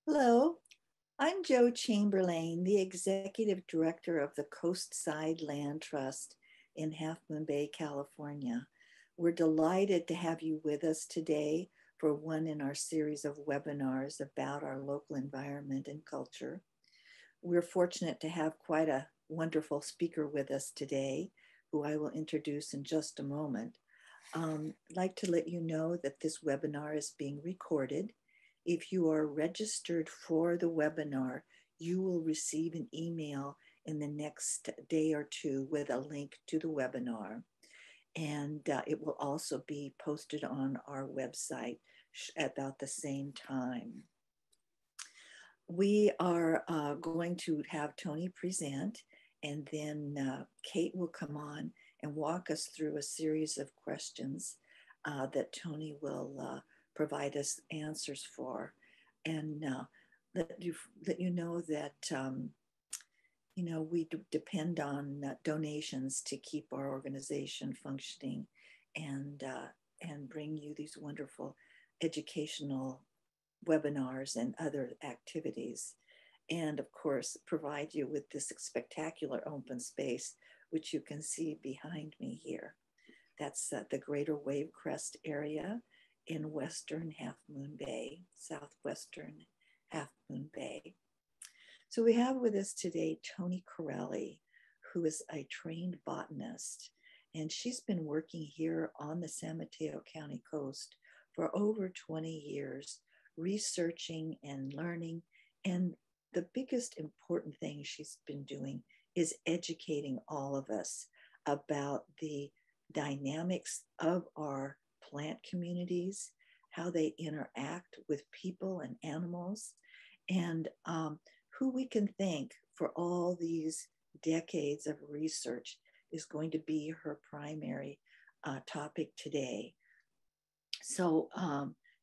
Hello, I'm Joe Chamberlain, the Executive Director of the Coastside Land Trust in Half Moon Bay, California. We're delighted to have you with us today for one in our series of webinars about our local environment and culture. We're fortunate to have quite a wonderful speaker with us today, who I will introduce in just a moment. I'd like to let you know that this webinar is being recorded. If you are registered for the webinar, you will receive an email in the next day or two with a link to the webinar. And it will also be posted on our website about the same time. We are going to have Toni present, and then Kate will come on and walk us through a series of questions that Toni will provide us answers for, and let you know that we depend on donations to keep our organization functioning, and bring you these wonderful educational webinars and other activities, and of course provide you with this spectacular open space which you can see behind me here. That's the Greater Wavecrest area in Western Half Moon Bay, Southwestern Half Moon Bay. So we have with us today Toni Corelli, who is a trained botanist, and she's been working here on the San Mateo County coast for over 20 years, researching and learning. And the biggest important thing she's been doing is educating all of us about the dynamics of our plant communities, how they interact with people and animals, and who we can thank for all these decades of research is going to be her primary topic today. So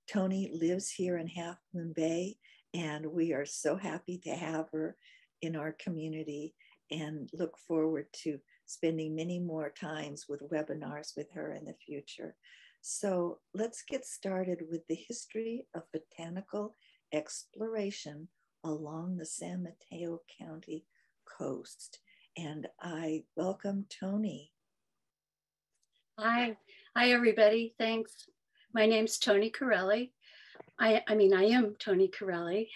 Toni lives here in Half Moon Bay, and we are so happy to have her in our community and look forward to spending many more times with webinars with her in the future. So let's get started with the history of botanical exploration along the San Mateo County coast. And I welcome Toni. Hi everybody, thanks. My name's Toni Corelli. I am Toni Corelli.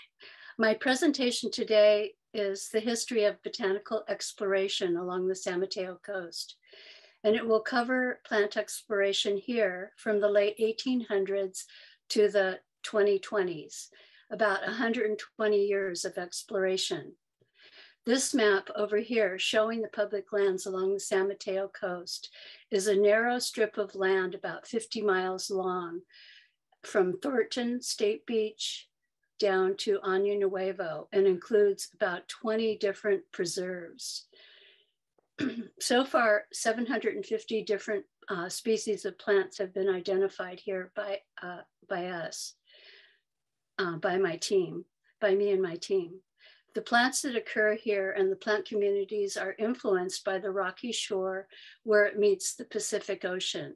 My presentation today is the history of botanical exploration along the San Mateo coast. And it will cover plant exploration here from the late 1800s to the 2020s, about 120 years of exploration. This map over here showing the public lands along the San Mateo coast is a narrow strip of land about 50 miles long from Thornton State Beach down to Año Nuevo, and includes about 20 different preserves. So far, 750 different species of plants have been identified here by us, by me and my team. The plants that occur here and the plant communities are influenced by the rocky shore where it meets the Pacific Ocean,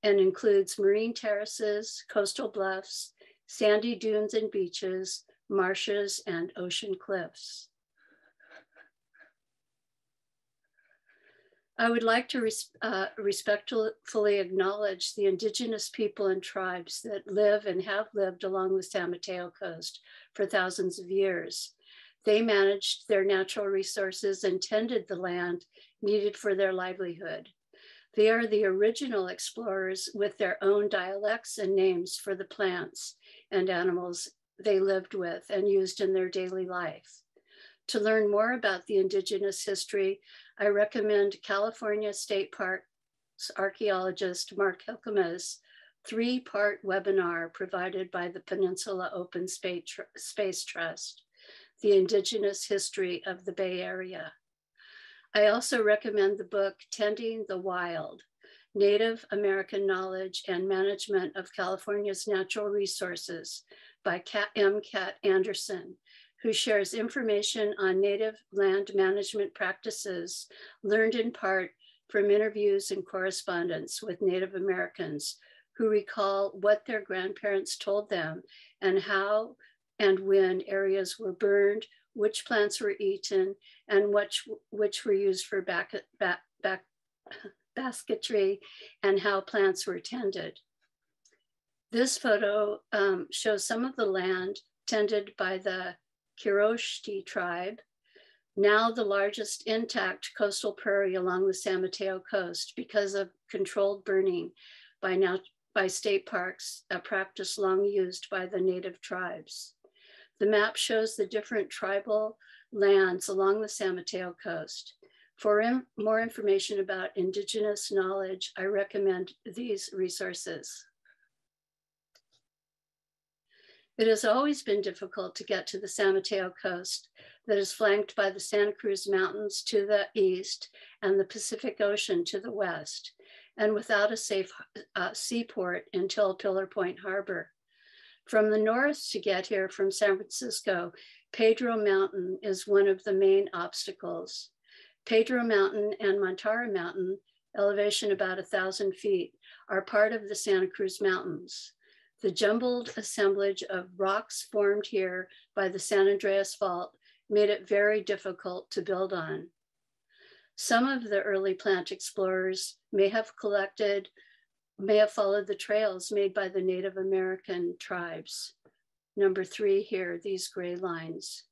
and includes marine terraces, coastal bluffs, sandy dunes and beaches, marshes, and ocean cliffs. I would like to respectfully acknowledge the indigenous people and tribes that live and have lived along the San Mateo coast for thousands of years. They managed their natural resources and tended the land needed for their livelihood. They are the original explorers with their own dialects and names for the plants and animals they lived with and used in their daily life. To learn more about the indigenous history, I recommend California State Parks archaeologist Mark Hilkeme's 3-part webinar provided by the Peninsula Open Space Trust, The Indigenous History of the Bay Area. I also recommend the book Tending the Wild, Native American Knowledge and Management of California's Natural Resources by M. Cat Anderson, who shares information on native land management practices learned in part from interviews and correspondence with Native Americans who recall what their grandparents told them and how and when areas were burned, which plants were eaten, and which were used for basketry, and how plants were tended. This photo shows some of the land tended by the Quiroshti tribe, now the largest intact coastal prairie along the San Mateo coast because of controlled burning by state parks, a practice long used by the native tribes. The map shows the different tribal lands along the San Mateo coast. For more information about indigenous knowledge, I recommend these resources. It has always been difficult to get to the San Mateo coast that is flanked by the Santa Cruz Mountains to the east and the Pacific Ocean to the west, and without a safe seaport until Pillar Point Harbor. From the north to get here from San Francisco, Pedro Mountain is one of the main obstacles. Pedro Mountain and Montara Mountain, elevation about 1,000 feet, are part of the Santa Cruz Mountains. The jumbled assemblage of rocks formed here by the San Andreas Fault made it very difficult to build on. Some of the early plant explorers may have followed the trails made by the Native American tribes. Number 3 here, these gray lines.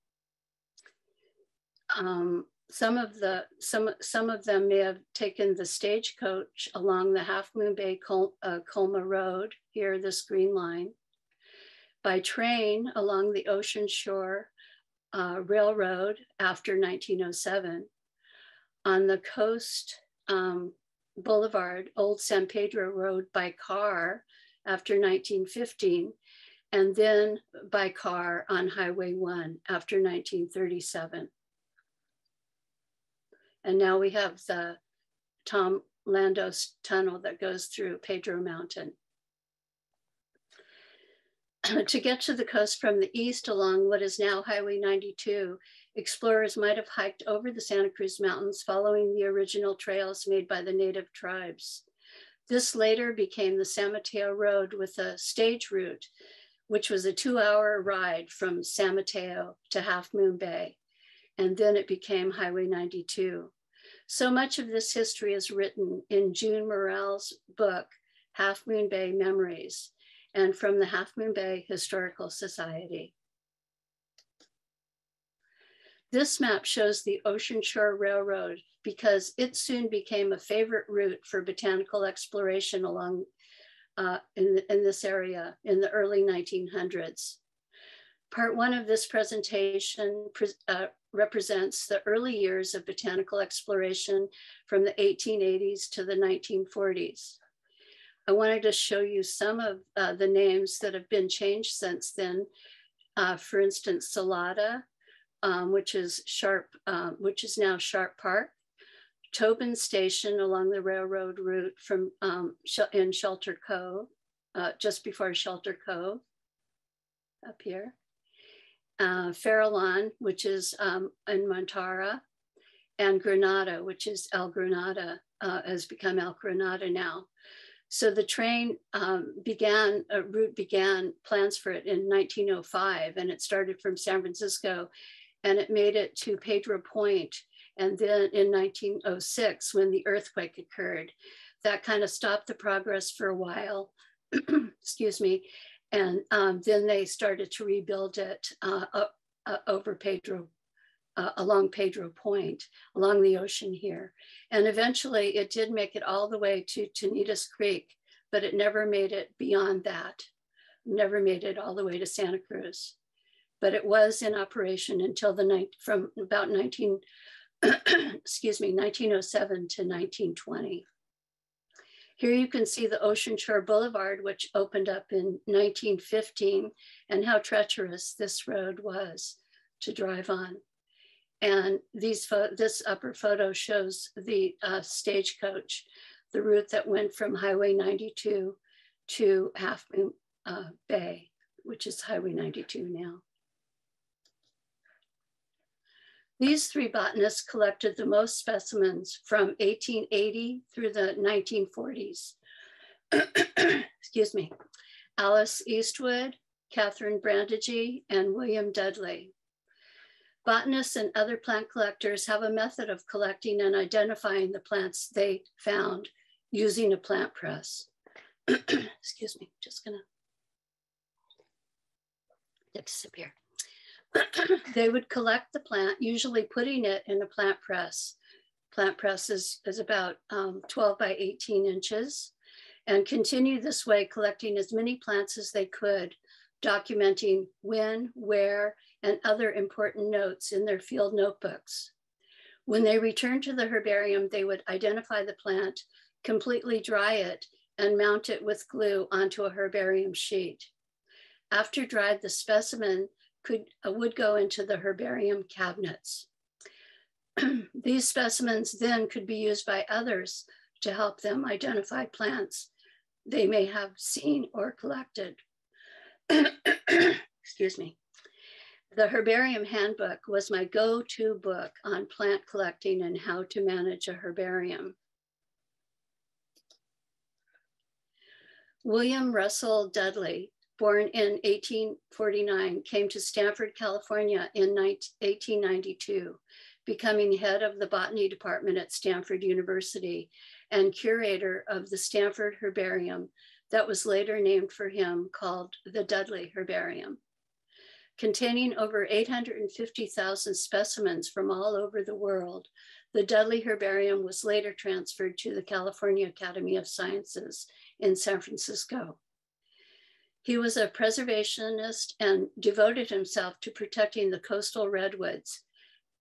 Some of them may have taken the stagecoach along the Half Moon Bay Colma Road, here this green line, by train along the Ocean Shore Railroad after 1907, on the Coast Boulevard, Old San Pedro Road by car after 1915, and then by car on Highway 1 after 1937. And now we have the Tom Landos tunnel that goes through Pedro Mountain. To get to the coast from the east along what is now Highway 92, explorers might have hiked over the Santa Cruz Mountains following the original trails made by the native tribes. This later became the San Mateo Road with a stage route, which was a 2-hour ride from San Mateo to Half Moon Bay. And then it became Highway 92. So much of this history is written in June Morrell's book, Half Moon Bay Memories, and from the Half Moon Bay Historical Society. This map shows the Ocean Shore Railroad because it soon became a favorite route for botanical exploration along in this area in the early 1900s. Part 1 of this presentation represents the early years of botanical exploration from the 1880s to the 1940s. I wanted to show you some of the names that have been changed since then. For instance, Salada, which is now Sharp Park, Tobin Station along the railroad route from in Shelter Cove, just before Shelter Cove, up here. Farallon, which is in Montara, and Granada, which is El Granada, has become El Granada now. So the train route began plans for it in 1905, and it started from San Francisco, and it made it to Pedro Point. And then in 1906, when the earthquake occurred, that kind of stopped the progress for a while, excuse me. And then they started to rebuild it over Pedro, along Pedro Point, along the ocean here. And eventually it did make it all the way to Tenitas Creek, but it never made it beyond that, never made it all the way to Santa Cruz. But it was in operation until from about 1907 to 1920. Here you can see the Ocean Shore Boulevard, which opened up in 1915, and how treacherous this road was to drive on. And this upper photo shows the stagecoach, the route that went from Highway 92 to Half Moon Bay, which is Highway 92 now. These 3 botanists collected the most specimens from 1880 through the 1940s. Excuse me. Alice Eastwood, Katherine Brandie, and William Dudley. Botanists and other plant collectors have a method of collecting and identifying the plants they found using a plant press. Excuse me, just gonna take a sip here. They would collect the plant, usually putting it in a plant press. Plant press is about 12 by 18 inches, and continue this way, collecting as many plants as they could, documenting when, where, and other important notes in their field notebooks. When they returned to the herbarium, they would identify the plant, completely dry it, and mount it with glue onto a herbarium sheet. After dried, the specimen would go into the herbarium cabinets. These specimens then could be used by others to help them identify plants they may have seen or collected. Excuse me. The Herbarium Handbook was my go-to book on plant collecting and how to manage a herbarium. William Russell Dudley, born in 1849, came to Stanford, California in 1892, becoming head of the botany department at Stanford University and curator of the Stanford Herbarium that was later named for him, called the Dudley Herbarium. Containing over 850,000 specimens from all over the world, the Dudley Herbarium was later transferred to the California Academy of Sciences in San Francisco. He was a preservationist and devoted himself to protecting the coastal redwoods,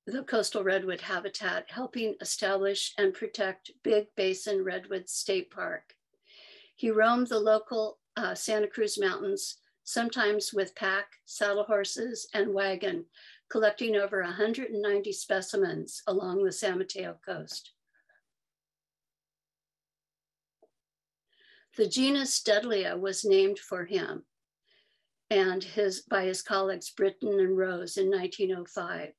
the coastal redwood habitat, helping establish and protect Big Basin Redwood State Park. He roamed the local Santa Cruz Mountains, sometimes with pack, saddle horses, and wagon, collecting over 190 specimens along the San Mateo Coast. The genus Dudleya was named for him and by his colleagues Britton and Rose in 1905.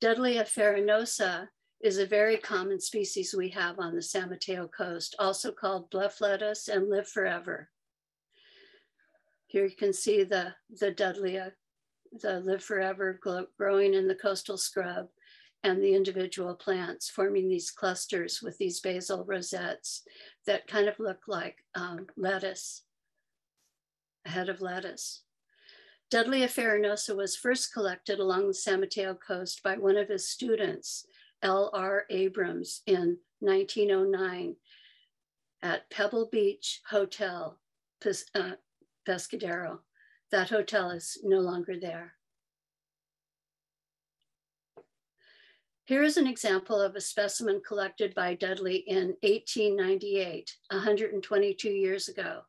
Dudley of Ferranosa is a very common species we have on the San Mateo Coast, also called bluff lettuce and live forever. Here you can see the Dudleya, the live forever growing in the coastal scrub, and the individual plants forming these clusters with these basal rosettes that kind of look like lettuce, a head of lettuce. Dudley of Ferranosa was first collected along the San Mateo Coast by one of his students, L.R. Abrams, in 1909 at Pebble Beach Hotel, Pescadero. That hotel is no longer there. Here is an example of a specimen collected by Dudley in 1898, 122 years ago.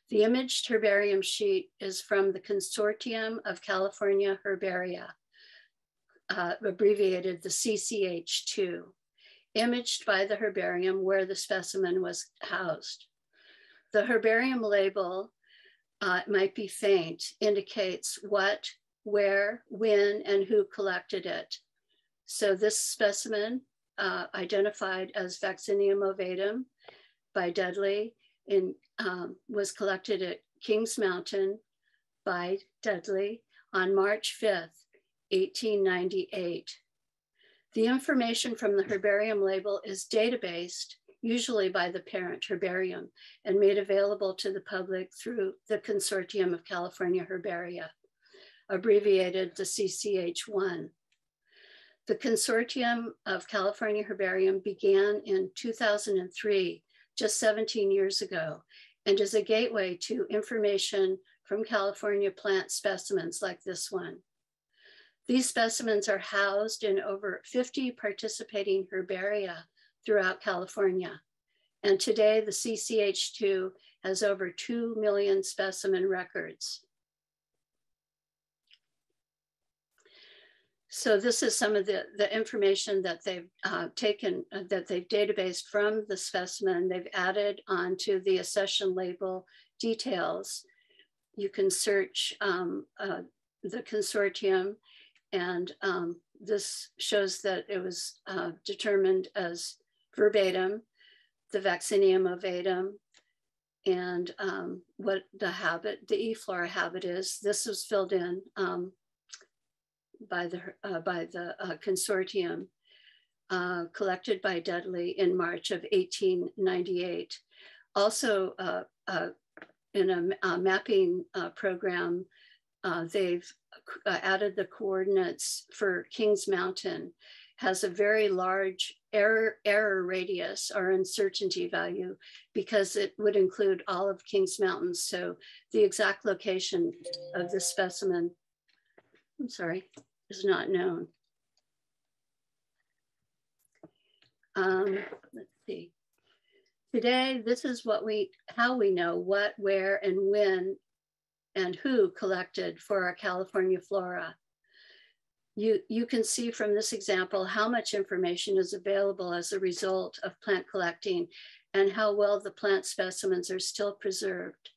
The imaged herbarium sheet is from the Consortium of California Herbaria, abbreviated the CCH2, imaged by the herbarium where the specimen was housed. The herbarium label, might be faint, indicates what, where, when, and who collected it. So this specimen, identified as Vaccinium ovatum by Dudley, was collected at Kings Mountain by Dudley on March 5th, 1898. The information from the herbarium label is databased, usually by the parent herbarium, and made available to the public through the Consortium of California Herbaria, abbreviated the CCH1. The Consortium of California Herbarium began in 2003, just 17 years ago, and is a gateway to information from California plant specimens like this one. These specimens are housed in over 50 participating herbaria throughout California. And today the CCH2 has over 2 million specimen records. So this is some of the information that they've taken, that they've databased from the specimen. They've added onto the accession label details. You can search the consortium, and this shows that it was determined as verbatim, the Vaccinium ovatum, and what the E-flora habit is. This was filled in by the consortium, collected by Dudley in March of 1898. Also, in a mapping program, they've added the coordinates for Kings Mountain, has a very large error radius or uncertainty value because it would include all of Kings Mountain. So the exact location of the specimen, is not known. Let's see. Today, this is how we know what, where, and when, and who collected for our California flora. You can see from this example how much information is available as a result of plant collecting and how well the plant specimens are still preserved.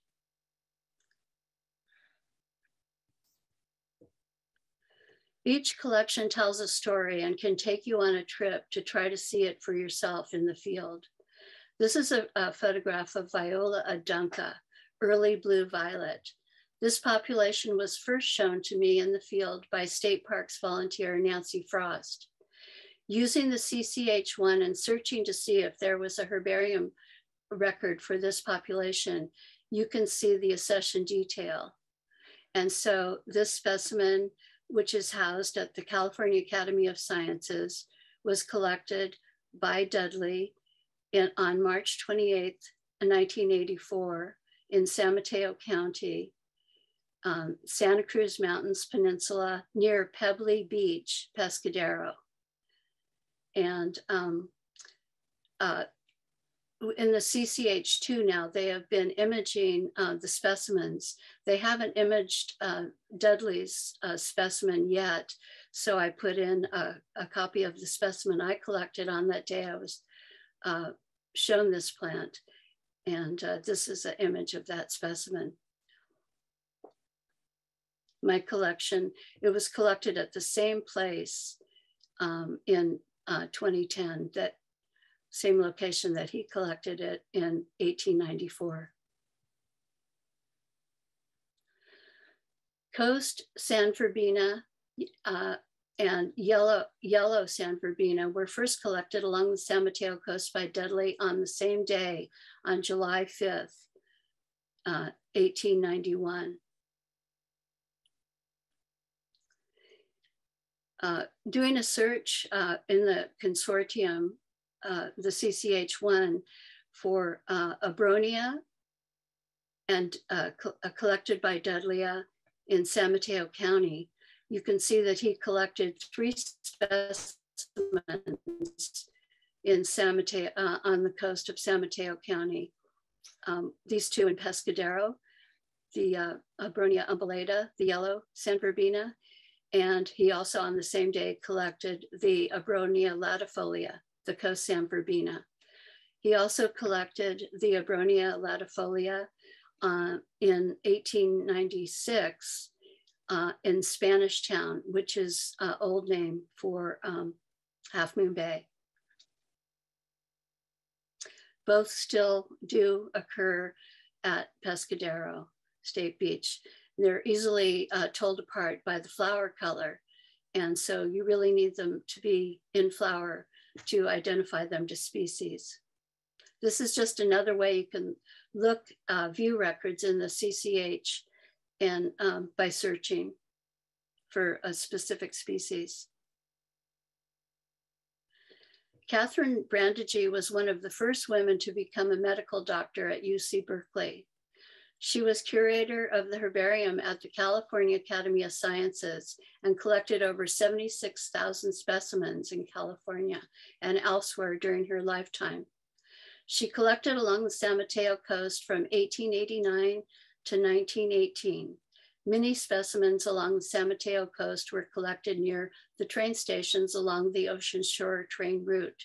Each collection tells a story and can take you on a trip to try to see it for yourself in the field. This is a photograph of Viola adunca, early blue violet. This population was first shown to me in the field by State Parks volunteer Nancy Frost. Using the CCH1 and searching to see if there was a herbarium record for this population, you can see the accession detail. And so this specimen, which is housed at the California Academy of Sciences, was collected by Dudley on March 28th, 1984 in San Mateo County, Santa Cruz Mountains Peninsula near Pebbly Beach, Pescadero. And in the CCH2 now, they have been imaging the specimens. They haven't imaged Dudley's specimen yet. So I put in a copy of the specimen I collected on that day I was shown this plant. And this is an image of that specimen. My collection, it was collected at the same place in 2010, that same location that he collected it in 1894. Coast San Verbena and yellow San Verbena were first collected along the San Mateo Coast by Dudley on the same day, on July 5th, 1891. Doing a search in the consortium, the CCH1, for Abronia, and collected by Dudley in San Mateo County, you can see that he collected 3 specimens in San Mateo, on the coast of San Mateo County. These 2 in Pescadero, the Abronia umbellata, the yellow San Verbena, and he also on the same day collected the Abronia latifolia, the coast San Verbena. He also collected the Abronia latifolia in 1896 in Spanish Town, which is an old name for Half Moon Bay. Both still do occur at Pescadero State Beach. They're easily told apart by the flower color. And so you really need them to be in flower to identify them to species. This is just another way you can look, view records in the CCH and by searching for a specific species. Katherine Brandie was one of the first women to become a medical doctor at UC Berkeley. She was curator of the herbarium at the California Academy of Sciences and collected over 76,000 specimens in California and elsewhere during her lifetime. She collected along the San Mateo coast from 1889 to 1918. Many specimens along the San Mateo coast were collected near the train stations along the Ocean Shore train route.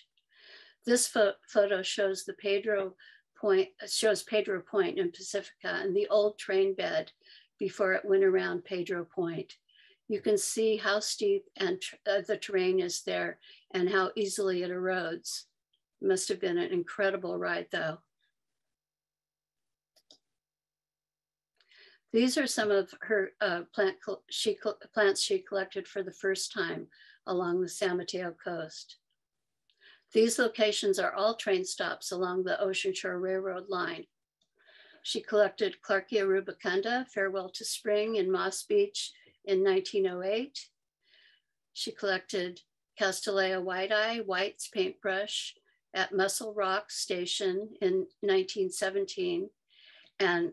This photo shows the Pedro Point in Pacifica and the old train bed before it went around Pedro Point. You can see how steep and the terrain is there and how easily it erodes. It must have been an incredible ride though. These are some of her plants she collected for the first time along the San Mateo coast. These locations are all train stops along the Ocean Shore Railroad line. She collected Clarkia rubicunda, Farewell to Spring in Moss Beach in 1908. She collected Castanea white-eye, White's paintbrush at Muscle Rock Station in 1917. And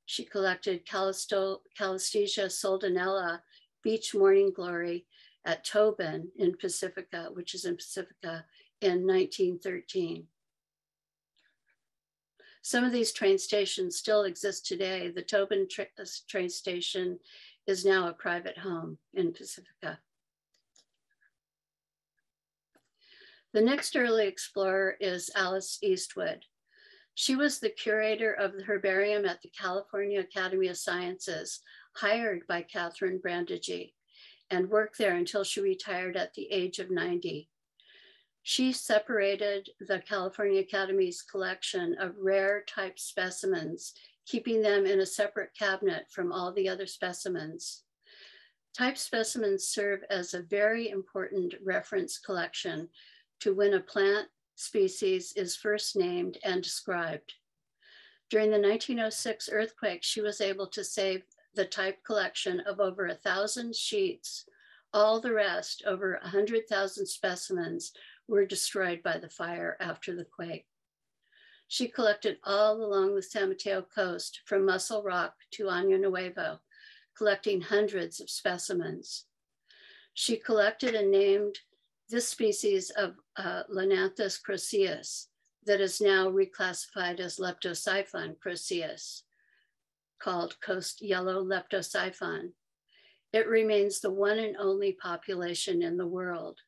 she collected Calisthesia soldanella, Beach Morning Glory at Tobin in Pacifica, which is in Pacifica, in 1913. Some of these train stations still exist today. The Tobin train station is now a private home in Pacifica. The next early explorer is Alice Eastwood. She was the curator of the herbarium at the California Academy of Sciences, hired by Katherine Brandie, and worked there until she retired at the age of 90. She separated the California Academy's collection of rare type specimens, keeping them in a separate cabinet from all the other specimens. Type specimens serve as a very important reference collection to when a plant species is first named and described. During the 1906 earthquake, she was able to save the type collection of over 1,000 sheets. All the rest, over 100,000 specimens, were destroyed by the fire after the quake. She collected all along the San Mateo coast from Muscle Rock to Año Nuevo, collecting hundreds of specimens. She collected and named this species of Lananthus croceus that is now reclassified as Leptosiphon croceus, called coast yellow Leptosiphon. It remains the one and only population in the world.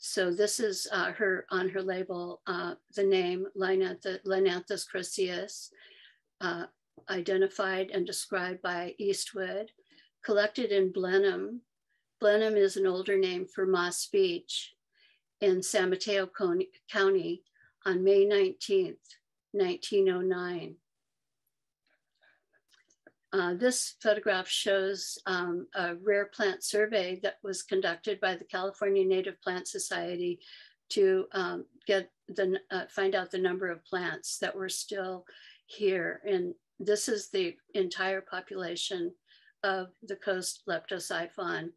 So this is her on her label, the name Lananthus croceus, identified and described by Eastwood, collected in Blenheim. Blenheim is an older name for Moss Beach in San Mateo County on May 19th, 1909. This photograph shows a rare plant survey that was conducted by the California Native Plant Society to find out the number of plants that were still here. And this is the entire population of the coast Leptosiphon.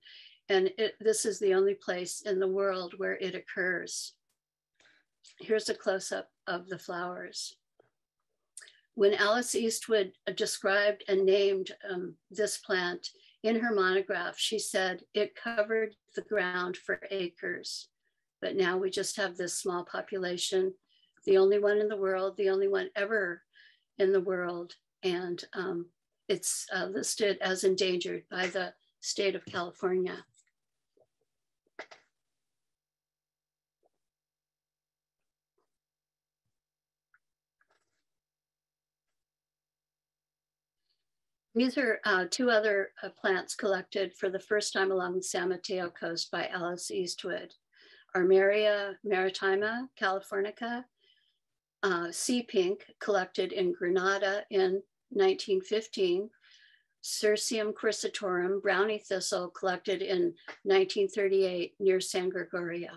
And this is the only place in the world where it occurs. Here's a close-up of the flowers. When Alice Eastwood described and named this plant in her monograph, she said it covered the ground for acres, but now we just have this small population, the only one in the world, the only one ever in the world, and it's listed as endangered by the state of California. These are two other plants collected for the first time along the San Mateo coast by Alice Eastwood. Armeria maritima, californica, sea pink, collected in Granada in 1915. Cirsium chrysitorum, brownie thistle, collected in 1938 near San Gregorio.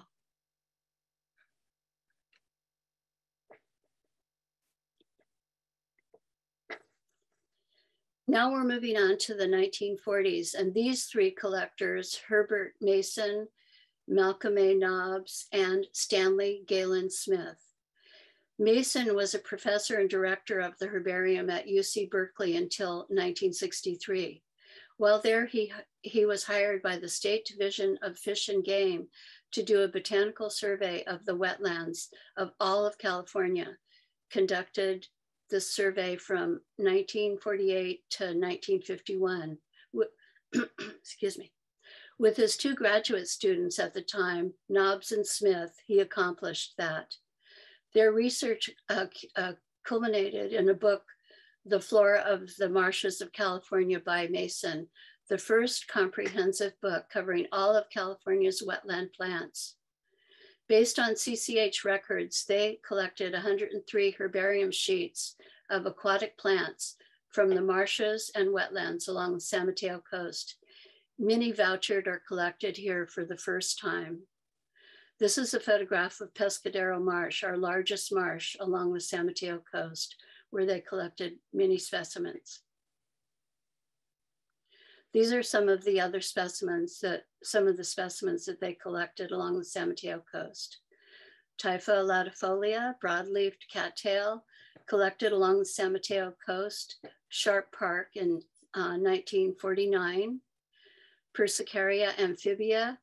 Now we're moving on to the 1940s, and these three collectors, Herbert Mason, Malcolm A. Nobbs, and Stanley Galen Smith. Mason was a professor and director of the herbarium at UC Berkeley until 1963. While there, he was hired by the State Division of Fish and Game to do a botanical survey of the wetlands of all of California, conducted this survey from 1948 to 1951. Excuse me. With his two graduate students at the time, Nobbs and Smith, he accomplished that. Their research culminated in a book, The Flora of the Marshes of California by Mason, the first comprehensive book covering all of California's wetland plants. Based on CCH records, they collected 103 herbarium sheets of aquatic plants from the marshes and wetlands along the San Mateo coast. Many vouchered or collected here for the first time. This is a photograph of Pescadero Marsh, our largest marsh along the San Mateo coast, where they collected many specimens. These are some of the other specimens some of the specimens that they collected along the San Mateo coast. Typha latifolia, broad-leaved cattail, collected along the San Mateo coast, Sharp Park in 1949. Persicaria amphibia,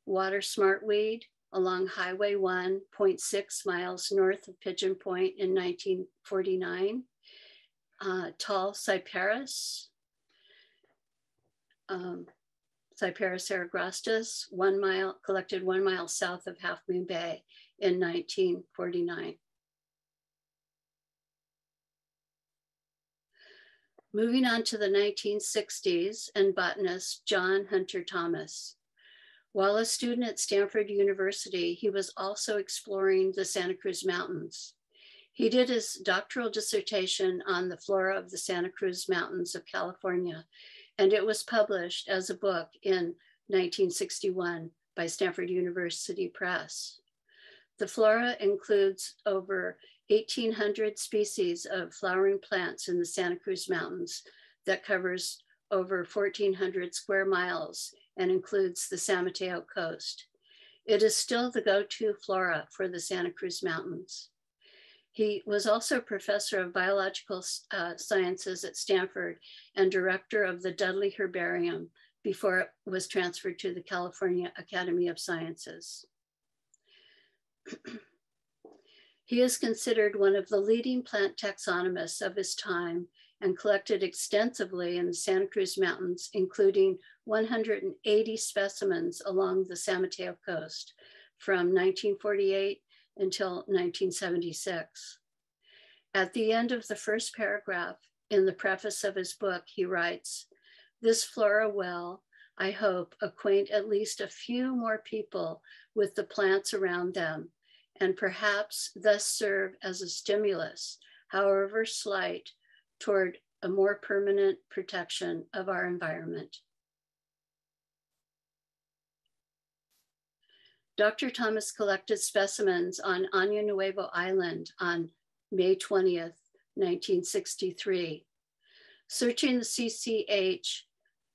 water smartweed along Highway 1, 0.6 miles north of Pigeon Point in 1949. Tall cyperus, Cyperus eragrostis, collected 1 mile south of Half Moon Bay in 1949. Moving on to the 1960s and botanist John Hunter Thomas. While a student at Stanford University, he was also exploring the Santa Cruz Mountains. He did his doctoral dissertation on the flora of the Santa Cruz Mountains of California, and it was published as a book in 1961 by Stanford University Press. The flora includes over 1,800 species of flowering plants in the Santa Cruz Mountains that covers over 1,400 square miles and includes the San Mateo coast. It is still the go-to flora for the Santa Cruz Mountains. He was also professor of biological sciences at Stanford and director of the Dudley Herbarium before it was transferred to the California Academy of Sciences. He is considered one of the leading plant taxonomists of his time and collected extensively in the Santa Cruz Mountains, including 180 specimens along the San Mateo coast from 1948 until 1976. At the end of the first paragraph in the preface of his book, he writes, "This flora will, I hope, acquaint at least a few more people with the plants around them, and perhaps thus serve as a stimulus, however slight, toward a more permanent protection of our environment." Dr. Thomas collected specimens on Año Nuevo Island on May 20th, 1963. Searching the CCH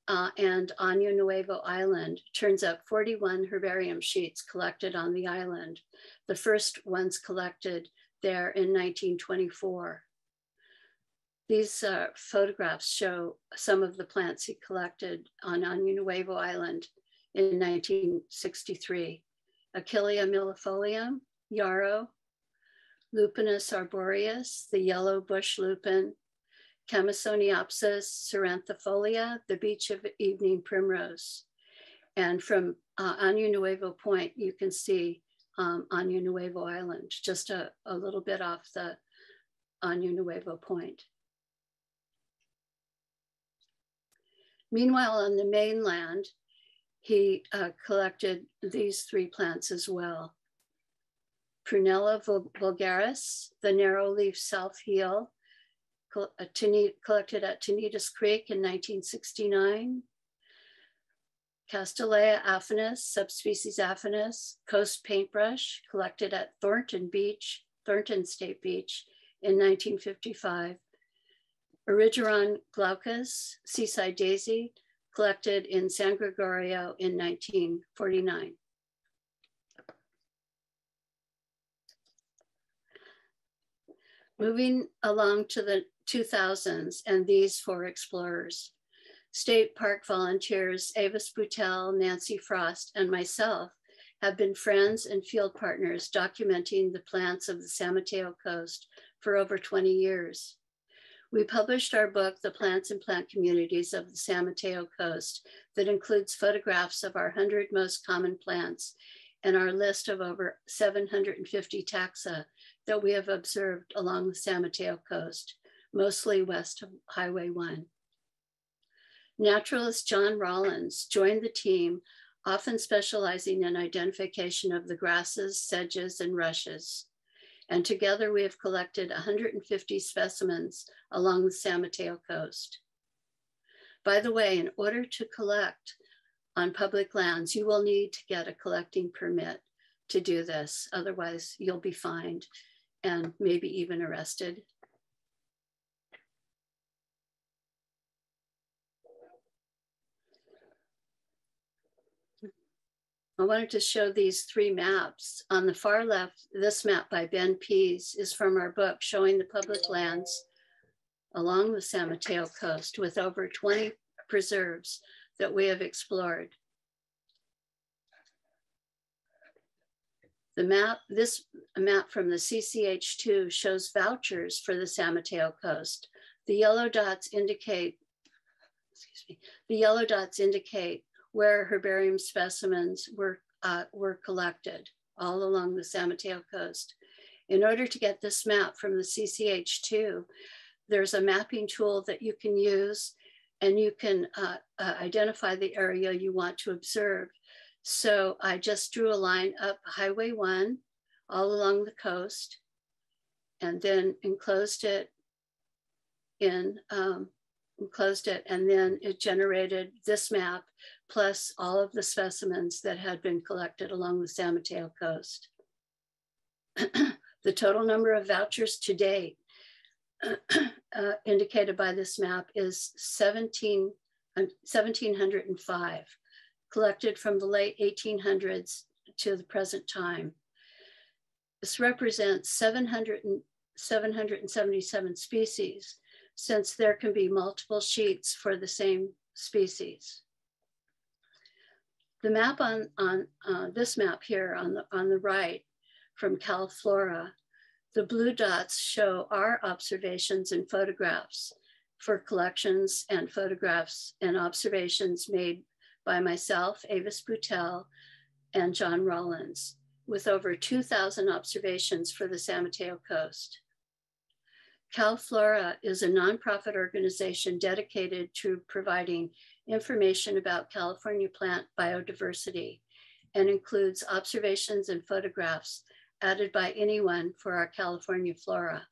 and Año Nuevo Island turns up 41 herbarium sheets collected on the island, the first ones collected there in 1924. These photographs show some of the plants he collected on Año Nuevo Island in 1963. Achillea millefolium, yarrow, Lupinus arboreus, the yellow bush lupin, Chamisoniopsis ceranthifolia, the beach of evening primrose. And from Año Nuevo Point, you can see Año Nuevo Island, just a little bit off the Año Nuevo Point. Meanwhile, on the mainland, he collected these 3 plants as well. Prunella vulgaris, the narrow-leaf self-heal, collected at Tenitas Creek in 1969. Castanea affinis, subspecies affinis, coast paintbrush, collected at Thornton State Beach in 1955. Erigeron glaucus, seaside daisy, collected in San Gregorio in 1949. Moving along to the 2000s and these 4 explorers. State Park volunteers Avis Boutel, Nancy Frost, and myself have been friends and field partners documenting the plants of the San Mateo coast for over 20 years. We published our book, The Plants and Plant Communities of the San Mateo Coast, that includes photographs of our 100 most common plants and our list of over 750 taxa that we have observed along the San Mateo Coast, mostly west of Highway 1. Naturalist John Rollins joined the team, often specializing in identification of the grasses, sedges, and rushes. and together we have collected 150 specimens along the San Mateo Coast. By the way, in order to collect on public lands, you will need to get a collecting permit to do this. Otherwise, you'll be fined and maybe even arrested. I wanted to show these three maps. On the far left, this map by Ben Pease is from our book showing the public lands along the San Mateo Coast with over 20 preserves that we have explored. This map from the CCH2 shows vouchers for the San Mateo Coast. The yellow dots indicate, where herbarium specimens were collected all along the San Mateo Coast. In order to get this map from the CCH2, there's a mapping tool that you can use, and you can identify the area you want to observe. So I just drew a line up Highway 1 all along the coast, and then enclosed it, and then it generated this map plus all of the specimens that had been collected along the San Mateo Coast. The total number of vouchers to date indicated by this map is 1,705, collected from the late 1800s to the present time. This represents 777 species, since there can be multiple sheets for the same species. The map on this map here on the right from CalFlora, the blue dots show our observations and photographs for collections and photographs and observations made by myself, Avis Boutel, and John Rollins, with over 2,000 observations for the San Mateo Coast. CalFlora is a nonprofit organization dedicated to providing information about California plant biodiversity and includes observations and photographs added by anyone for our California flora.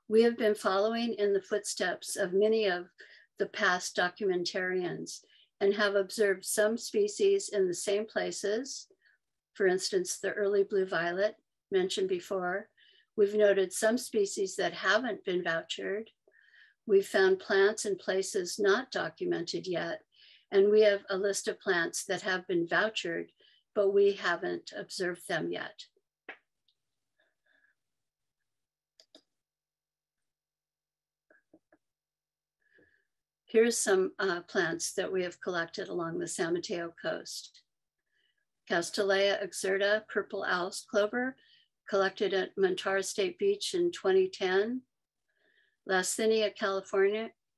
We have been following in the footsteps of many of the past documentarians and have observed some species in the same places. For instance, the early blue violet mentioned before. We've noted some species that haven't been vouchered. We've found plants in places not documented yet, and we have a list of plants that have been vouchered, but we haven't observed them yet. Here's some plants that we have collected along the San Mateo Coast. Castanea excerta, purple owl's clover, collected at Montara State Beach in 2010. Lasthenia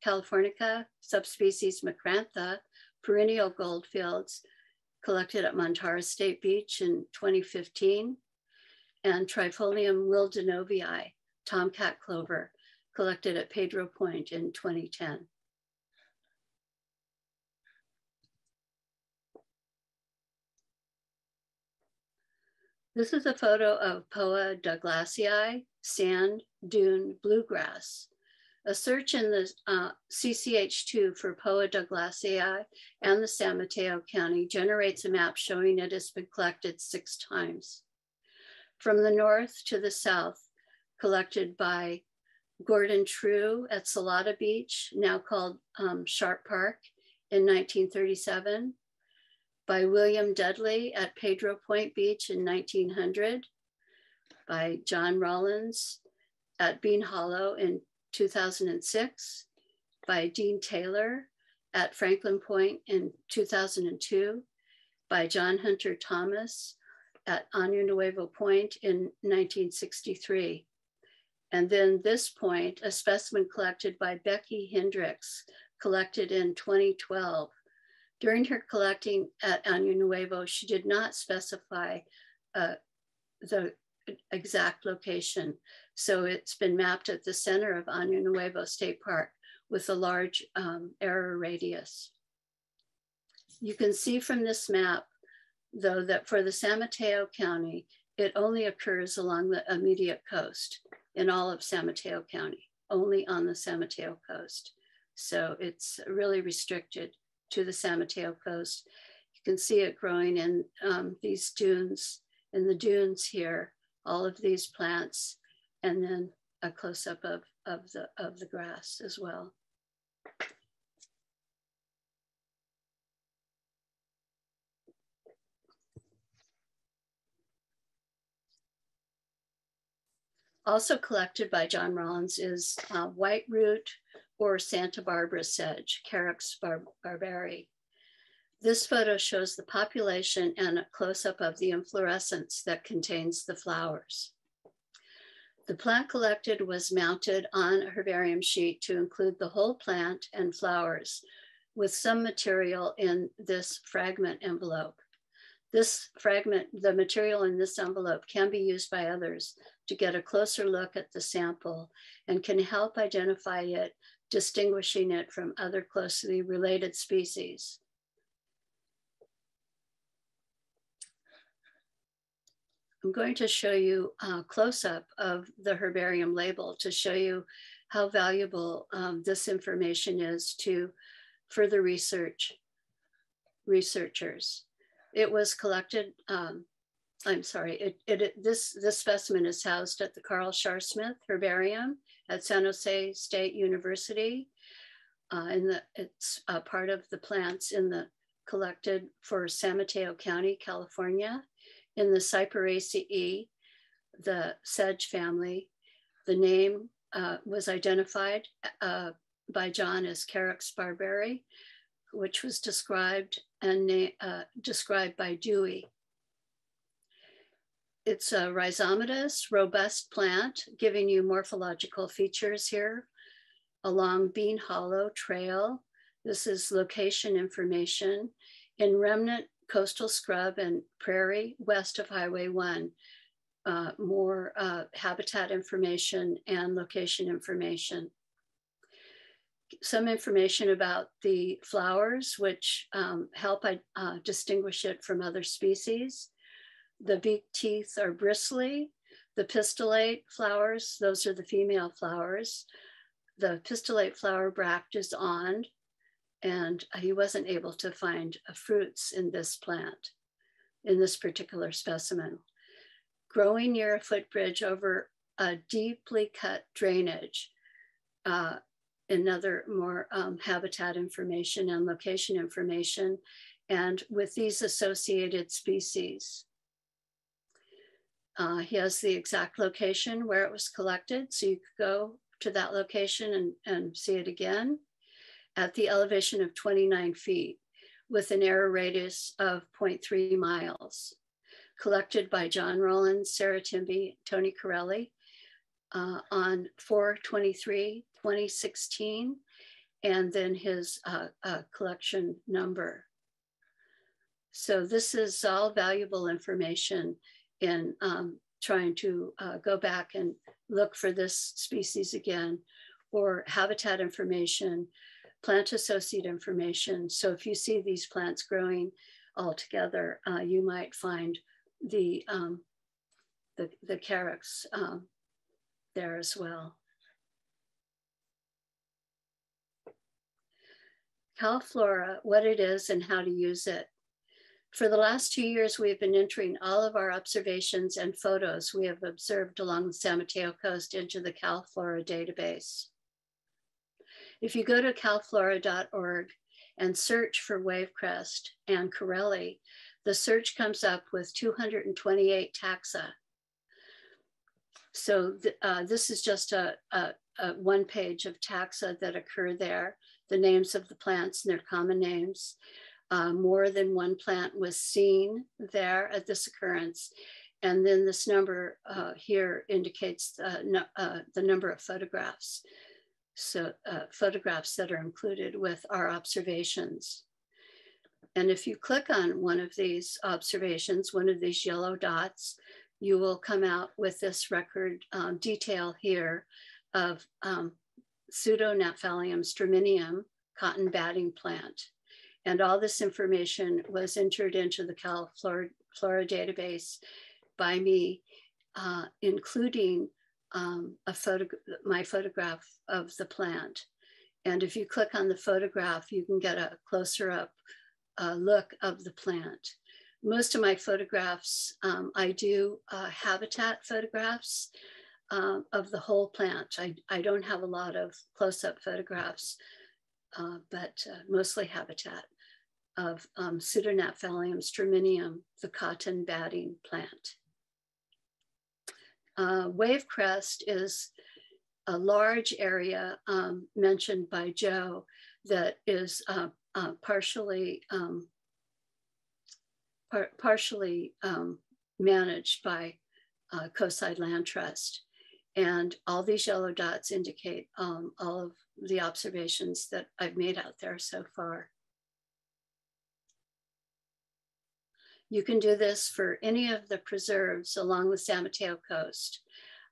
californica, subspecies macrantha, perennial goldfields, collected at Montara State Beach in 2015. And Trifolium wildonovii, tomcat clover, collected at Pedro Point in 2010. This is a photo of Poa douglasii, sand dune bluegrass. A search in the CCH2 for Poa douglasii and the San Mateo County generates a map showing it has been collected 6 times. From the north to the south, collected by Gordon True at Salada Beach, now called Sharp Park, in 1937. By William Dudley at Pedro Point Beach in 1900, by John Rollins at Bean Hollow in 2006, by Dean Taylor at Franklin Point in 2002, by John Hunter Thomas at Año Nuevo Point in 1963. And then this point, a specimen collected by Becky Hendricks, collected in 2012. During her collecting at Año Nuevo, she did not specify the exact location. So it's been mapped at the center of Año Nuevo State Park with a large error radius. You can see from this map, though, that for the San Mateo County, it only occurs along the immediate coast in all of San Mateo County, only on the San Mateo Coast. So it's really restricted to the San Mateo Coast. You can see it growing in these dunes, in the dunes here, all of these plants, and then a close-up of the grass as well. Also collected by John Rollins is white root or Santa Barbara sedge, Carex barbari. This photo shows the population and a close-up of the inflorescence that contains the flowers. The plant collected was mounted on a herbarium sheet to include the whole plant and flowers, with some material in this fragment envelope. This fragment, the material in this envelope, can be used by others to get a closer look at the sample and can help identify it, distinguishing it from other closely related species. I'm going to show you a close-up of the herbarium label to show you how valuable this information is to further researchers. It was collected, this specimen is housed at the Carl Scharr-Smith Herbarium at San Jose State University. It's part of the plants in the collected for San Mateo County, California, in the Cyperaceae, the sedge family. The name was identified by John as Carex barbari, which was described by Dewey. It's a rhizomatous, robust plant, giving you morphological features here along Bean Hollow Trail. This is location information in remnant coastal scrub and prairie west of Highway 1. More habitat information and location information. Some information about the flowers, which help distinguish it from other species. The beak teeth are bristly. The pistillate flowers, those are the female flowers. The pistillate flower bract is on, and he wasn't able to find fruits in this plant, in this particular specimen. Growing near a footbridge over a deeply cut drainage. Another more habitat information and location information, and with these associated species. He has the exact location where it was collected, so you could go to that location and see it again at the elevation of 29 feet with an error radius of 0.3 miles. Collected by John Rollins, Sarah Timby, Toni Corelli on 4/23/2016, and then his collection number. So this is all valuable information in trying to go back and look for this species again, or habitat information, plant associate information. So if you see these plants growing all together, you might find the Carex there as well. CalFlora, what it is and how to use it. For the last 2 years, we've been entering all of our observations and photos we have observed along the San Mateo Coast into the CalFlora database. If you go to calflora.org and search for Wavecrest and Corelli, the search comes up with 228 taxa. So this is just a one page of taxa that occur there, the names of the plants and their common names. More than one plant was seen there at this occurrence. And then this number here indicates the number of photographs. So photographs that are included with our observations. And if you click on one of these observations, one of these yellow dots, you will come out with this record detail here of Pseudognatphalium straminium cotton batting plant. And all this information was entered into the CalFlora database by me, including my photograph of the plant. And if you click on the photograph, you can get a closer up look of the plant. Most of my photographs, I do habitat photographs of the whole plant. I don't have a lot of close-up photographs, but mostly habitat of Pseudonaphthallium straminium, the cotton batting plant. Wave crest is a large area mentioned by Joe that is partially managed by Coastside Land Trust. And all these yellow dots indicate all of the observations that I've made out there so far. You can do this for any of the preserves along the San Mateo coast.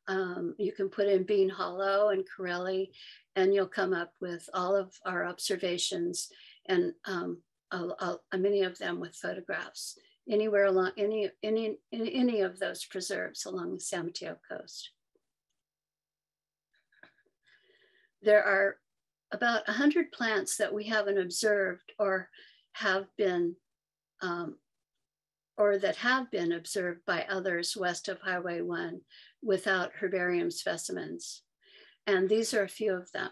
You can put in Bean Hollow and Corelli, and you'll come up with all of our observations, and many of them with photographs, anywhere along any of those preserves along the San Mateo coast. There are about 100 plants that we haven't observed or have been observed by others west of Highway 1 without herbarium specimens. And these are a few of them.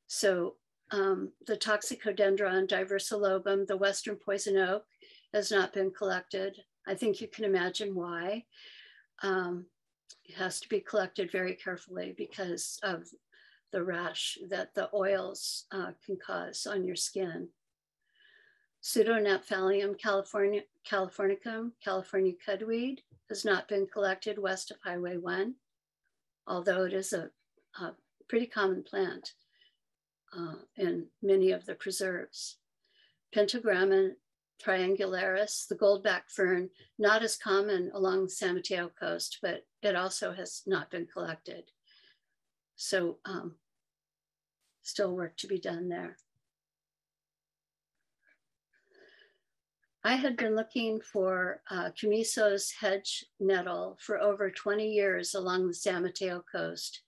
So the Toxicodendron diversilobum, the Western poison oak, has not been collected. I think you can imagine why. It has to be collected very carefully because of the rash that the oils can cause on your skin. Pseudonaphthallium californicum, California cudweed, has not been collected west of Highway 1, although it is a pretty common plant in many of the preserves. Pentagramma triangularis, the goldback fern, not as common along the San Mateo coast, but it also has not been collected. So still work to be done there. I had been looking for Chamisso's hedge nettle for over 20 years along the San Mateo coast.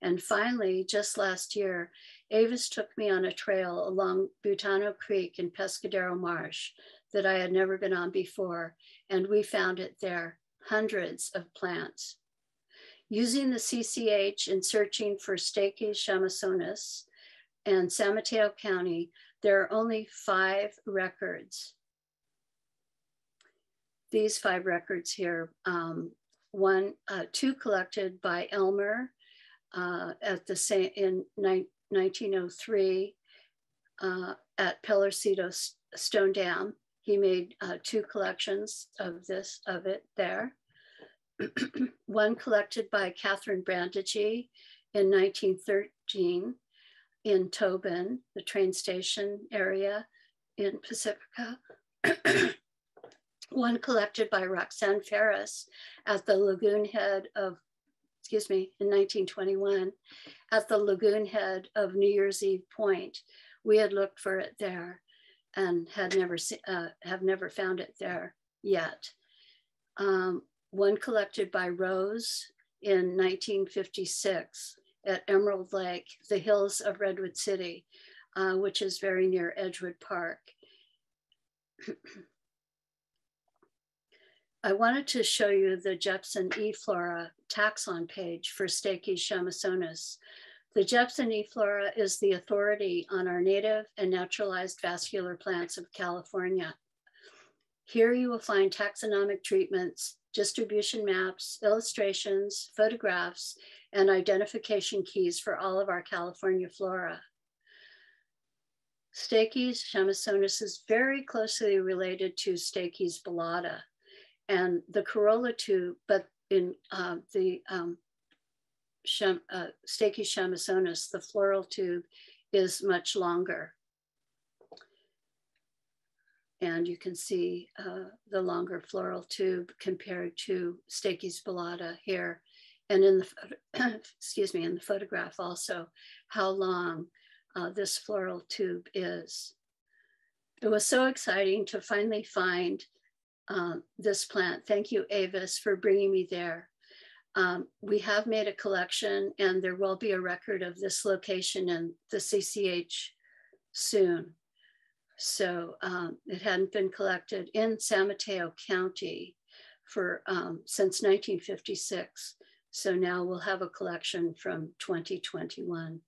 And finally, just last year, Avis took me on a trail along Butano Creek in Pescadero Marsh that I had never been on before, and we found it there, hundreds of plants. Using the CCH in searching for Steakychamisonis and San Mateo County, there are only 5 records. These 5 records here, 2 collected by Elmer at the same in 1903 at Pelarcito Stone Dam. He made 2 collections of it there. 1 collected by Katherine Brandie in 1913 in Tobin, the train station area in Pacifica. 1 collected by Roxanne Ferris at the lagoon head of, in 1921, at the lagoon head of New Year's Eve Point. We had looked for it there and have never found it there yet. 1 collected by Rose in 1956 at Emerald Lake, the hills of Redwood City, which is very near Edgewood Park. I wanted to show you the Jepson Flora taxon page for Steakychamisonis. The Jepson Flora is the authority on our native and naturalized vascular plants of California. Here you will find taxonomic treatments, distribution maps, illustrations, photographs, and identification keys for all of our California flora. Steakychamisonis is very closely related to Stachys ballata and the corolla tube, but in the Steakychamisonis, the floral tube is much longer. And you can see the longer floral tube compared to Stachys ballata here. And in the, in the photograph also, how long this floral tube is. It was so exciting to finally find this plant. Thank you, Avis, for bringing me there. We have made a collection, and there will be a record of this location in the CCH soon. So it hadn't been collected in San Mateo County for since 1956. So now we'll have a collection from 2021.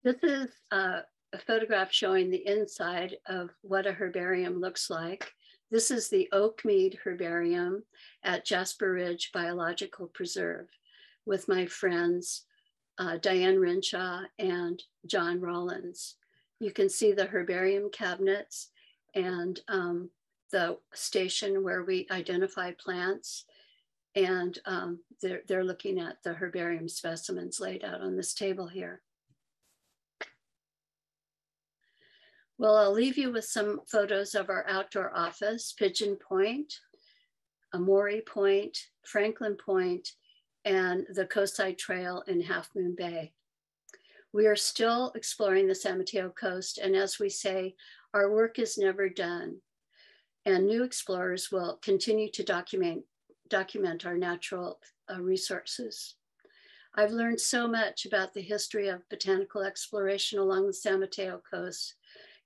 This is a photograph showing the inside of what a herbarium looks like. This is the Oakmead Herbarium at Jasper Ridge Biological Preserve with my friends Diane Renshaw and John Rollins. You can see the herbarium cabinets and the station where we identify plants. And they're looking at the herbarium specimens laid out on this table here. Well, I'll leave you with some photos of our outdoor office, Pigeon Point, Amori Point, Franklin Point, and the Coastside Trail in Half Moon Bay. We are still exploring the San Mateo Coast, and as we say, our work is never done. And new explorers will continue to document our natural resources. I've learned so much about the history of botanical exploration along the San Mateo Coast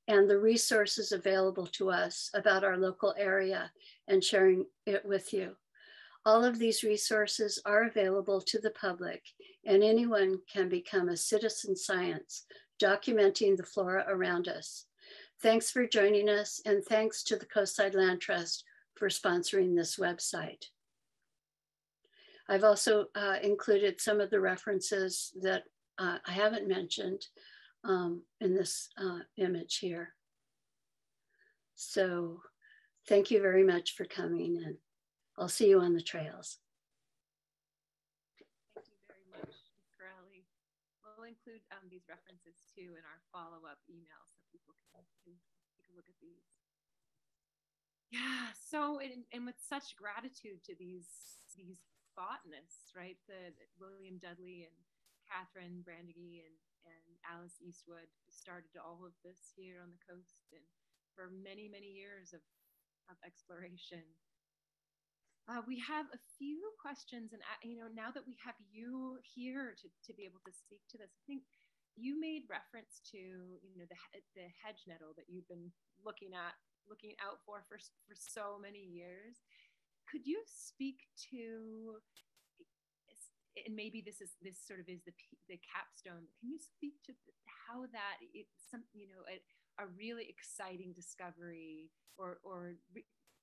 and the resources available to us about our local area and sharing it with you. All of these resources are available to the public, and anyone can become a citizen science, documenting the flora around us. Thanks for joining us, and thanks to the Coastside Land Trust for sponsoring this website. I've also included some of the references that I haven't mentioned in this image here. So thank you very much for coming, and I'll see you on the trails. Thank you very much, Ms. Corelli. We'll include these references too in our follow-up email so people can take a look at these. Yeah, so and with such gratitude to these botanists, right? The William Dudley and Katherine Brandie and Alice Eastwood started all of this here on the coast, and for many, many years of exploration. We have a few questions, and now that we have you here to be able to speak to this, I think you made reference to the hedge nettle that you've been looking out for so many years. Could you speak to, and maybe this sort of is the capstone, can you speak to how that it's a really exciting discovery, or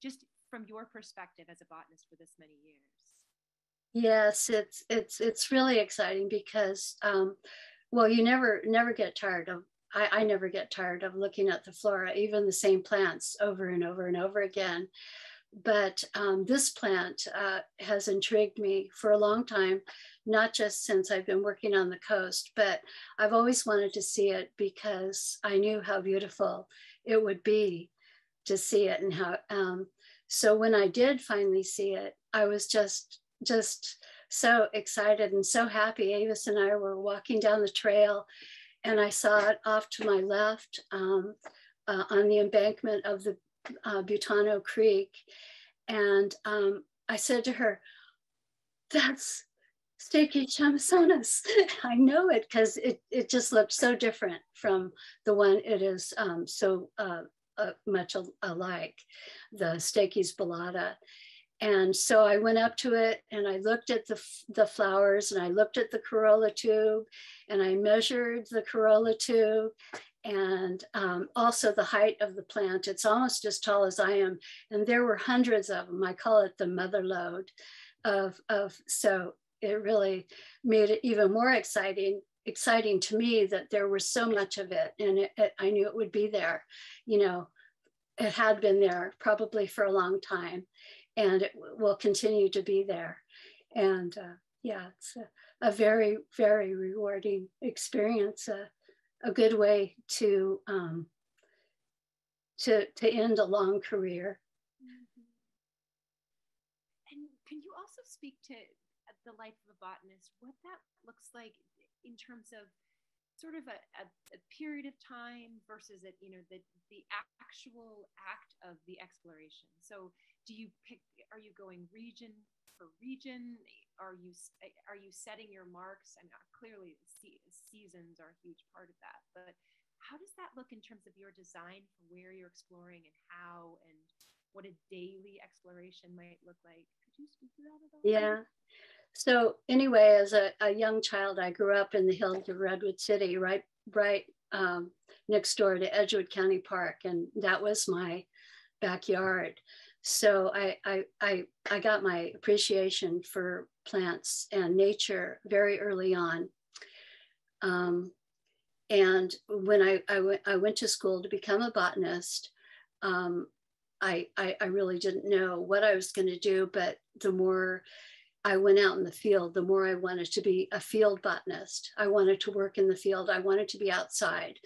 just from your perspective as a botanist for this many years? Yes, it's really exciting because well, you never get tired of, I never get tired of looking at the flora, even the same plants over and over and over again. But this plant has intrigued me for a long time, not just since I've been working on the coast, but I've always wanted to see it because I knew how beautiful it would be to see it. And how, so when I did finally see it, I was just so excited and so happy. Avis and I were walking down the trail, and I saw it off to my left on the embankment of the Butano Creek. And I said to her, "That's Steakychamisonis." I know it because it just looked so different from the one it is so much alike, the Stachys ballata. And so I went up to it and I looked at the flowers, and I looked at the corolla tube, and I measured the corolla tube, and also the height of the plant. It's almost as tall as I am, and there were hundreds of them. I call it the mother lode so it really made it even more exciting to me that there was so much of it, and I knew it would be there. It had been there probably for a long time, and it will continue to be there. And yeah, it's a very, very rewarding experience, a good way to end a long career. can you also speak to the life of a botanist, what that looks like in terms of sort of a period of time versus it, the actual act of the exploration? So are you going region for region? Are you setting your marks? And clearly seasons are a huge part of that, but how does that look in terms of your design for where you're exploring and how, and what a daily exploration might look like? Could you speak to that at all? Yeah. So anyway, as a young child, I grew up in the hills of Redwood City, right next door to Edgewood County Park, and that was my backyard. So I got my appreciation for plants and nature very early on. And when I went to school to become a botanist, I really didn't know what I was going to do, but the more I went out in the field, the more I wanted to be a field botanist. I wanted to work in the field. I wanted to be outside.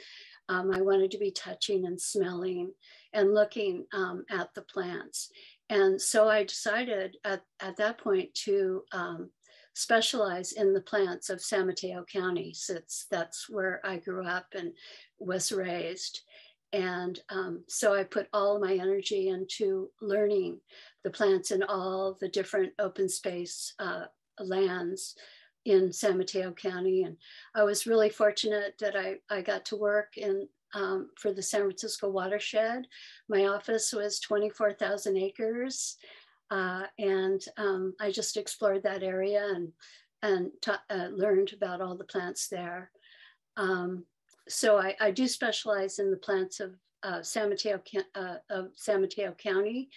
I wanted to be touching and smelling and looking at the plants. And so I decided at that point to specialize in the plants of San Mateo County, since that's where I grew up and was raised. And so I put all my energy into learning the plants in all the different open space lands in San Mateo County. And I was really fortunate that I got to work in for the San Francisco watershed. My office was 24,000 acres. And I just explored that area and learned about all the plants there. So I do specialize in the plants of San Mateo County.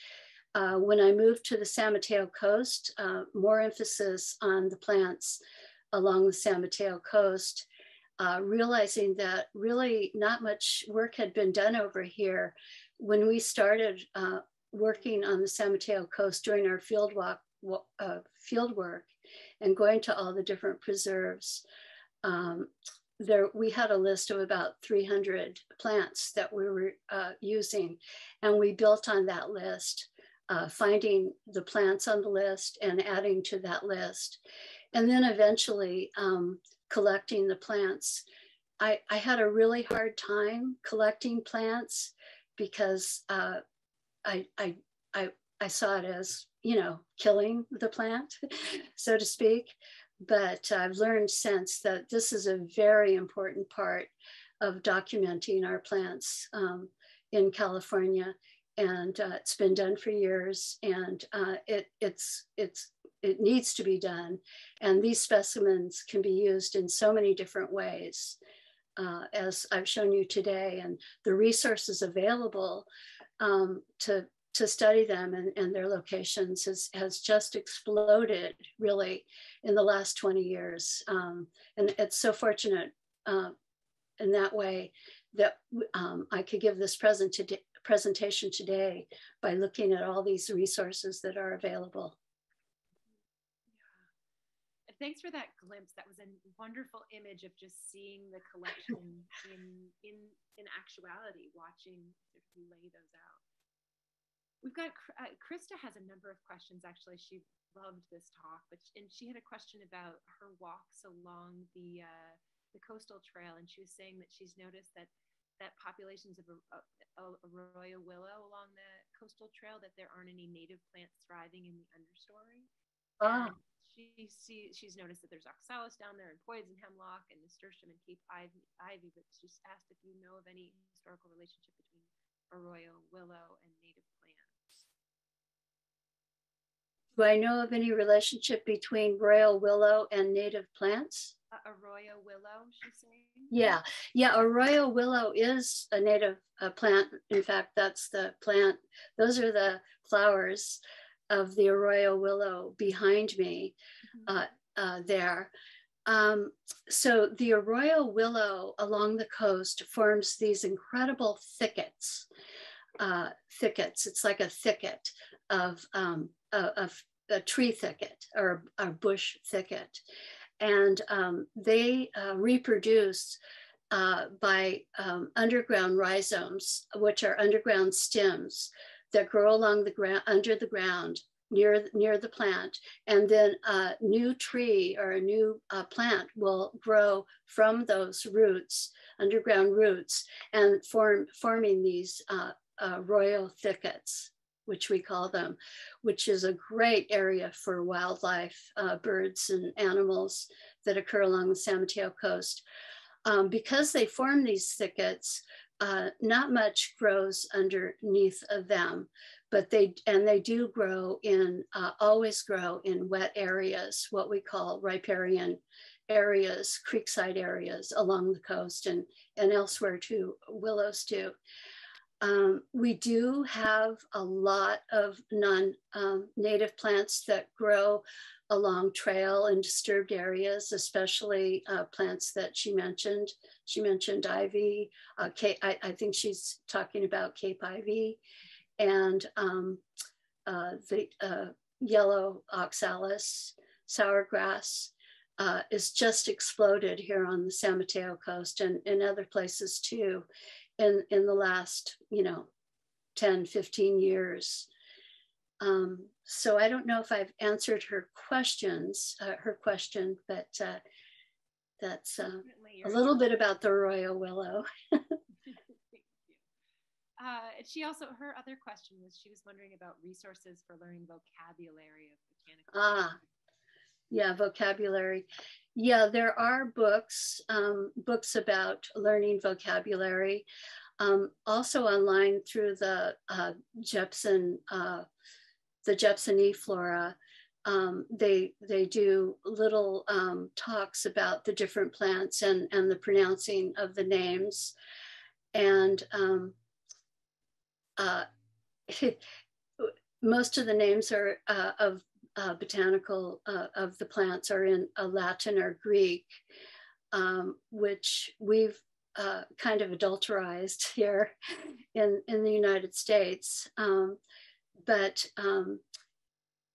When I moved to the San Mateo Coast, more emphasis on the plants along the San Mateo Coast, realizing that really not much work had been done over here. When we started working on the San Mateo Coast during our field work and going to all the different preserves, we had a list of about 300 plants that we were using, and we built on that list, finding the plants on the list and adding to that list. And then eventually collecting the plants. I had a really hard time collecting plants because I saw it as, killing the plant, so to speak. But I've learned since that this is a very important part of documenting our plants in California. And it's been done for years, and it needs to be done. And these specimens can be used in so many different ways, as I've shown you today, and the resources available to study them and their locations has just exploded really in the last 20 years. And it's so fortunate in that way that I could give this presentation today by looking at all these resources that are available. Yeah. Thanks for that glimpse. That was a wonderful image of just seeing the collection in actuality, watching you lay those out. We've got, Krista has a number of questions, actually. She loved this talk, and she had a question about her walks along the coastal trail, and she was saying that she's noticed that populations of Arroyo Willow along the coastal trail, that there aren't any native plants thriving in the understory. She's noticed that there's oxalis down there, and poids and hemlock, and nasturtium and Cape ivy, but she's asked if you know of any historical relationship between Arroyo Willow and native plants. Do I know of any relationship between Arroyo Willow and native plants? Arroyo Willow, she's saying. Yeah. Arroyo Willow is a native plant. In fact, that's the plant. Those are the flowers of the Arroyo Willow behind me there. So the Arroyo Willow along the coast forms these incredible thickets. It's like a thicket of a tree thicket or a bush thicket. And they reproduce by underground rhizomes, which are underground stems that grow along the ground, under the ground, near the plant, and then a new tree or a new plant will grow from those roots, underground roots, and forming these royal thickets, which we call them, which is a great area for wildlife, birds and animals that occur along the San Mateo Coast. Because they form these thickets, not much grows underneath of them, but they do grow in, always grow in wet areas, what we call riparian areas, creekside areas along the coast and elsewhere too, willows too. We do have a lot of non-native plants that grow along trail and disturbed areas, especially plants that she mentioned. She mentioned ivy. I think she's talking about Cape ivy, and the yellow oxalis, sourgrass is just exploded here on the San Mateo Coast and in other places too in the last, 10, 15 years. So I don't know if I've answered her question, but that's a little bit about the Arroyo Willow. Thank you. She also, her other question was, she was wondering about resources for learning vocabulary of botanical. Yeah, vocabulary. Yeah, there are books about learning vocabulary. Also online through the Jepson Flora. They do little talks about the different plants and the pronouncing of the names. And most of the names are of botanical of the plants are in Latin or Greek, which we've kind of adulterized here in the United States. But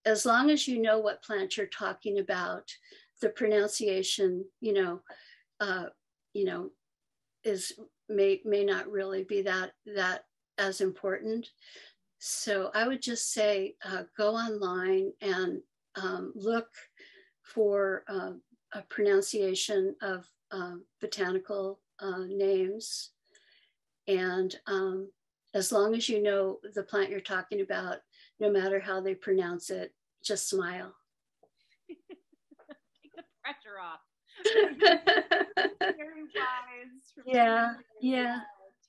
as long as you know what plant you're talking about, the pronunciation, is may not really be that as important. So I would just say go online and look for a pronunciation of botanical names. And as long as you know the plant you're talking about, no matter how they pronounce it, just smile. Take the pressure off. Very wise. Yeah.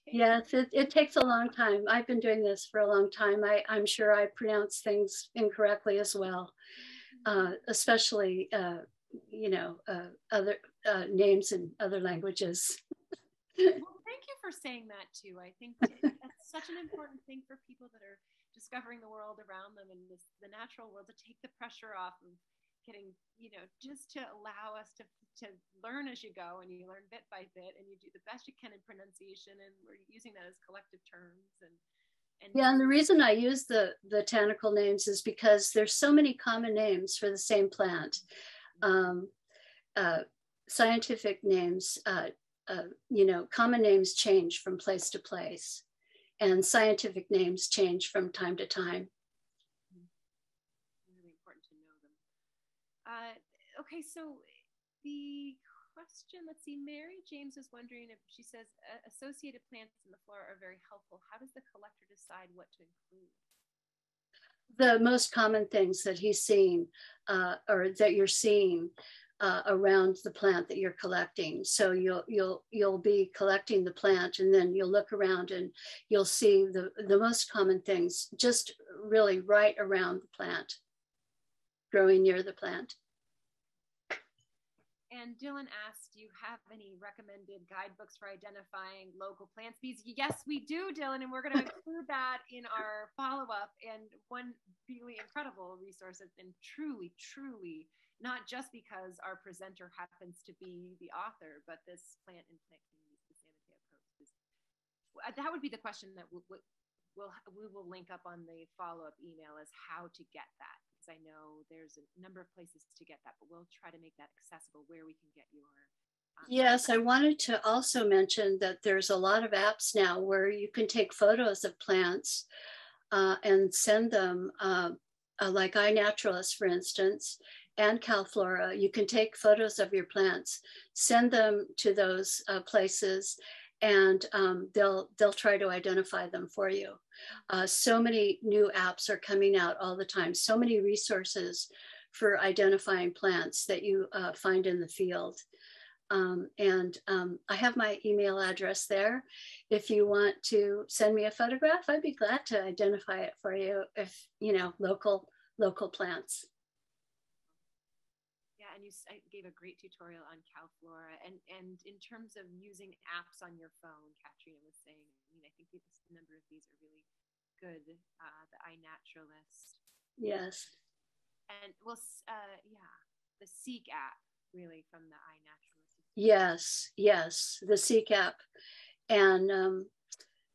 Yes, it takes a long time. I've been doing this for a long time. I'm sure I pronounce things incorrectly as well, especially, other names in other languages. Well, thank you for saying that too. I think that's such an important thing for people that are discovering the world around them and the natural world, to take the pressure off of getting, just to allow us to learn as you go, and you learn bit by bit, and you do the best you can in pronunciation, and we're using that as collective terms. And the reason I use the botanical names is because there's so many common names for the same plant. Scientific names, common names change from place to place, and scientific names change from time to time. Really important to know them. Okay, so the question, let's see, Mary James is wondering if, she says, associated plants in the flora are very helpful. How does the collector decide what to include? The most common things that he's seeing, or that you're seeing around the plant that you're collecting. So you'll be collecting the plant, and then you'll look around and you'll see the most common things just really right around the plant, growing near the plant. And Dylan asked, do you have any recommended guidebooks for identifying local plant species? Yes, we do, Dylan, and we're going to include that in our follow-up. And one really incredible resource, and truly, not just because our presenter happens to be the author, but this plant and plant community, the San Mateo Coast. That would be the question that we will link up on the follow-up email, as how to get that. I know there's a number of places to get that, but we'll try to make that accessible where we can get your. Yes, I wanted to also mention that there's a lot of apps now where you can take photos of plants and send them like iNaturalist, for instance, and CalFlora, you can take photos of your plants, send them to those places, and they'll try to identify them for you. So many new apps are coming out all the time, so many resources for identifying plants that you find in the field. I have my email address there. If you want to send me a photograph, I'd be glad to identify it for you if, you know, local plants. Yeah, and you gave a great tutorial on CalFlora. And in terms of using apps on your phone, Katrina was saying, I mean, I think a number of these are really good. The iNaturalist. Yes. And well, yeah, the Seek app really from the iNaturalist. Yes, the Seek app. And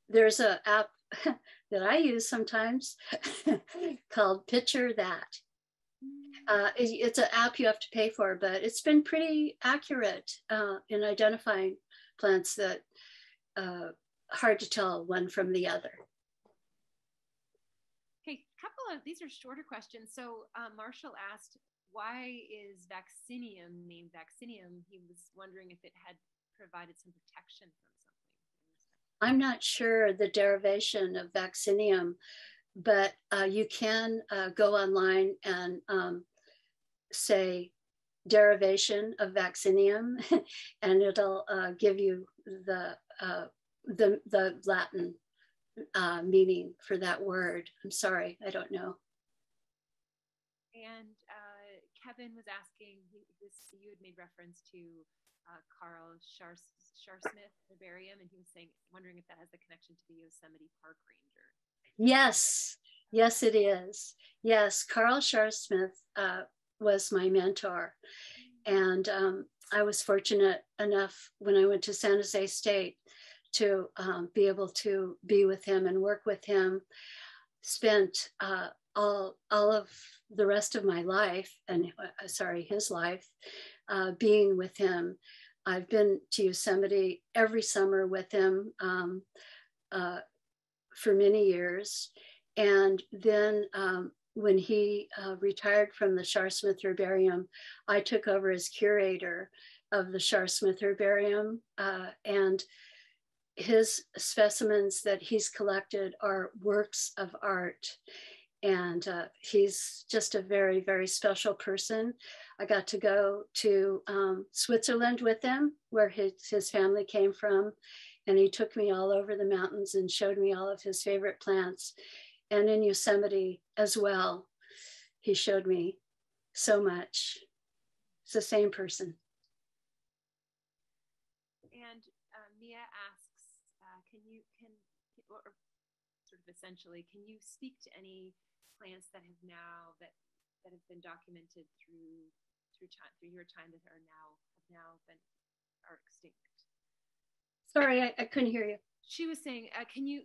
there's an app that I use sometimes called Picture That. It's an app you have to pay for, but it's been pretty accurate in identifying plants that hard to tell one from the other. Okay, couple of these are shorter questions. So Marshall asked, why is vaccinium named vaccinium? He was wondering if it had provided some protection from something. I'm not sure the derivation of vaccinium, but you can go online and say derivation of vaccinium, and it'll give you the Latin meaning for that word. I'm sorry, I don't know. And Kevin was asking, you had made reference to Carl Sharsmith Herbarium, and he was wondering if that has a connection to the Yosemite Park Ranger. Yes, it is. Yes, Carl Sharsmith was my mentor. And I was fortunate enough when I went to San Jose State to be able to be with him and work with him. Spent all of the rest of my life, and his life, being with him. I've been to Yosemite every summer with him for many years. And then when he retired from the Sharsmith Herbarium, I took over as curator of the Sharsmith Herbarium, and his specimens that he's collected are works of art. And he's just a very, very special person. I got to go to Switzerland with him, where his family came from. And he took me all over the mountains and showed me all of his favorite plants. And in Yosemite as well, he showed me so much. It's the same person. And Mia asks, or sort of essentially, can you speak to any plants that have been documented through your time that are extinct? Sorry, I couldn't hear you. She was saying, can you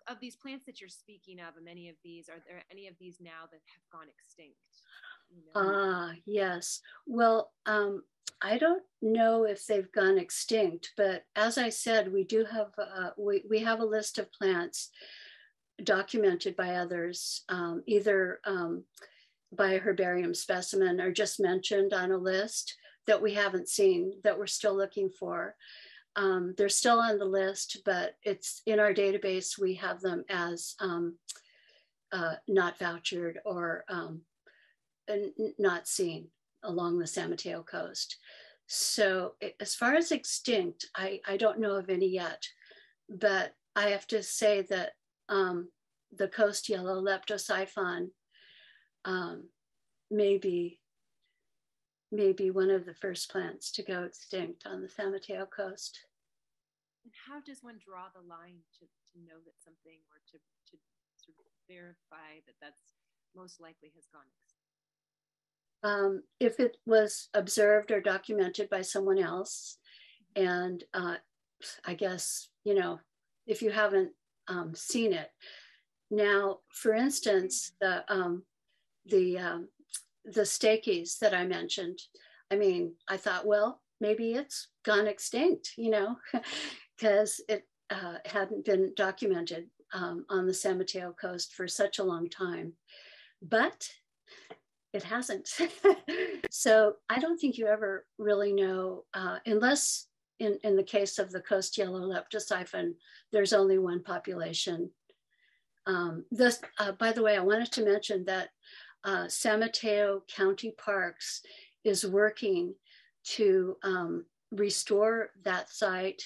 of these plants that you're speaking of, and many of these, are there any of these now that have gone extinct? Yes. Well, I don't know if they've gone extinct, but as I said, we do have we have a list of plants documented by others, either by a herbarium specimen or just mentioned on a list that we haven't seen, that we're still looking for. They're still on the list, but it's in our database. We have them as not vouchered or not seen along the San Mateo Coast. So as far as extinct, I don't know of any yet, but I have to say that the coast yellow Leptosiphon may be one of the first plants to go extinct on the San Mateo Coast. And how does one draw the line to know that something, or to sort of verify that that's most likely has gone extinct? If it was observed or documented by someone else, and I guess, if you haven't seen it. Now, for instance, the Stachys that I mentioned, I thought, well, maybe it's gone extinct, because it hadn't been documented on the San Mateo Coast for such a long time. but it hasn't. So I don't think you ever really know, unless in the case of the coast yellow Leptosiphon, there's only one population. By the way, I wanted to mention that San Mateo County Parks is working to restore that site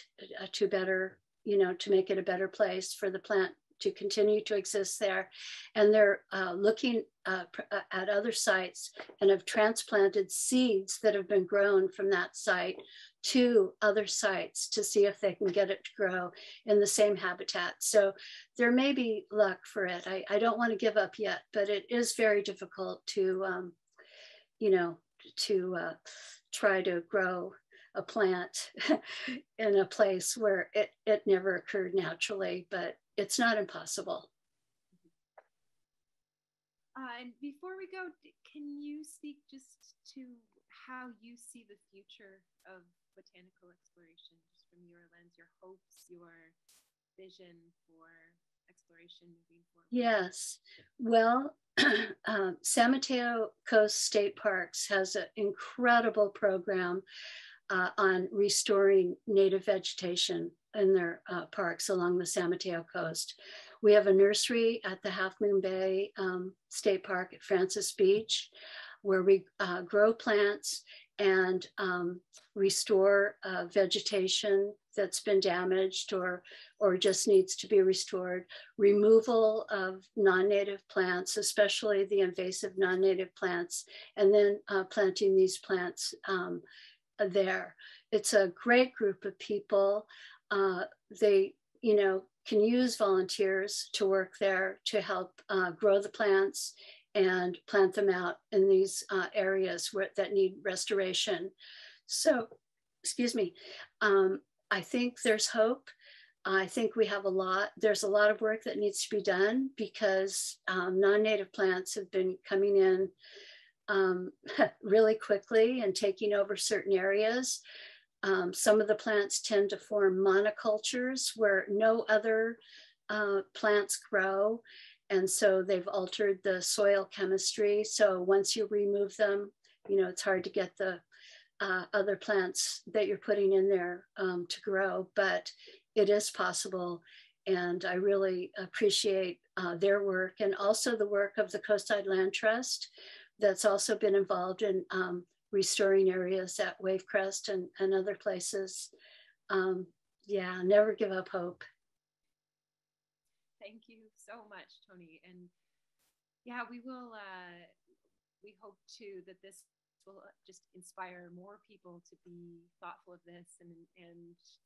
to better, to make it a better place for the plant to continue to exist there. And they're looking at other sites and have transplanted seeds that have been grown from that site to other sites to see if they can get it to grow in the same habitat. So there may be luck for it. I don't want to give up yet, but it is very difficult to, try to grow a plant in a place where it never occurred naturally, but it's not impossible. And before we go, can you speak just to how you see the future of botanical exploration, just from your lens, your hopes, your vision for exploration moving forward? Yes. Well, San Mateo Coast State Parks has an incredible program on restoring native vegetation in their parks along the San Mateo Coast. We have a nursery at the Half Moon Bay State Park at Francis Beach, where we grow plants and restore vegetation that's been damaged or just needs to be restored. Removal of non-native plants, especially the invasive non-native plants, and then planting these plants there. It's a great group of people. They, can use volunteers to work there to help grow the plants and plant them out in these areas that need restoration. So, excuse me, I think there's hope. I think we have there's a lot of work that needs to be done because non-native plants have been coming in really quickly and taking over certain areas. Some of the plants tend to form monocultures where no other plants grow. And so they've altered the soil chemistry. So once you remove them, it's hard to get the other plants that you're putting in there to grow, but it is possible. And I really appreciate their work, and also the work of the Coastside Land Trust that's also been involved in restoring areas at Wavecrest and other places. Yeah, never give up hope. Thank you so much, Toni. And yeah, we will, we hope too that this will just inspire more people to be thoughtful of this and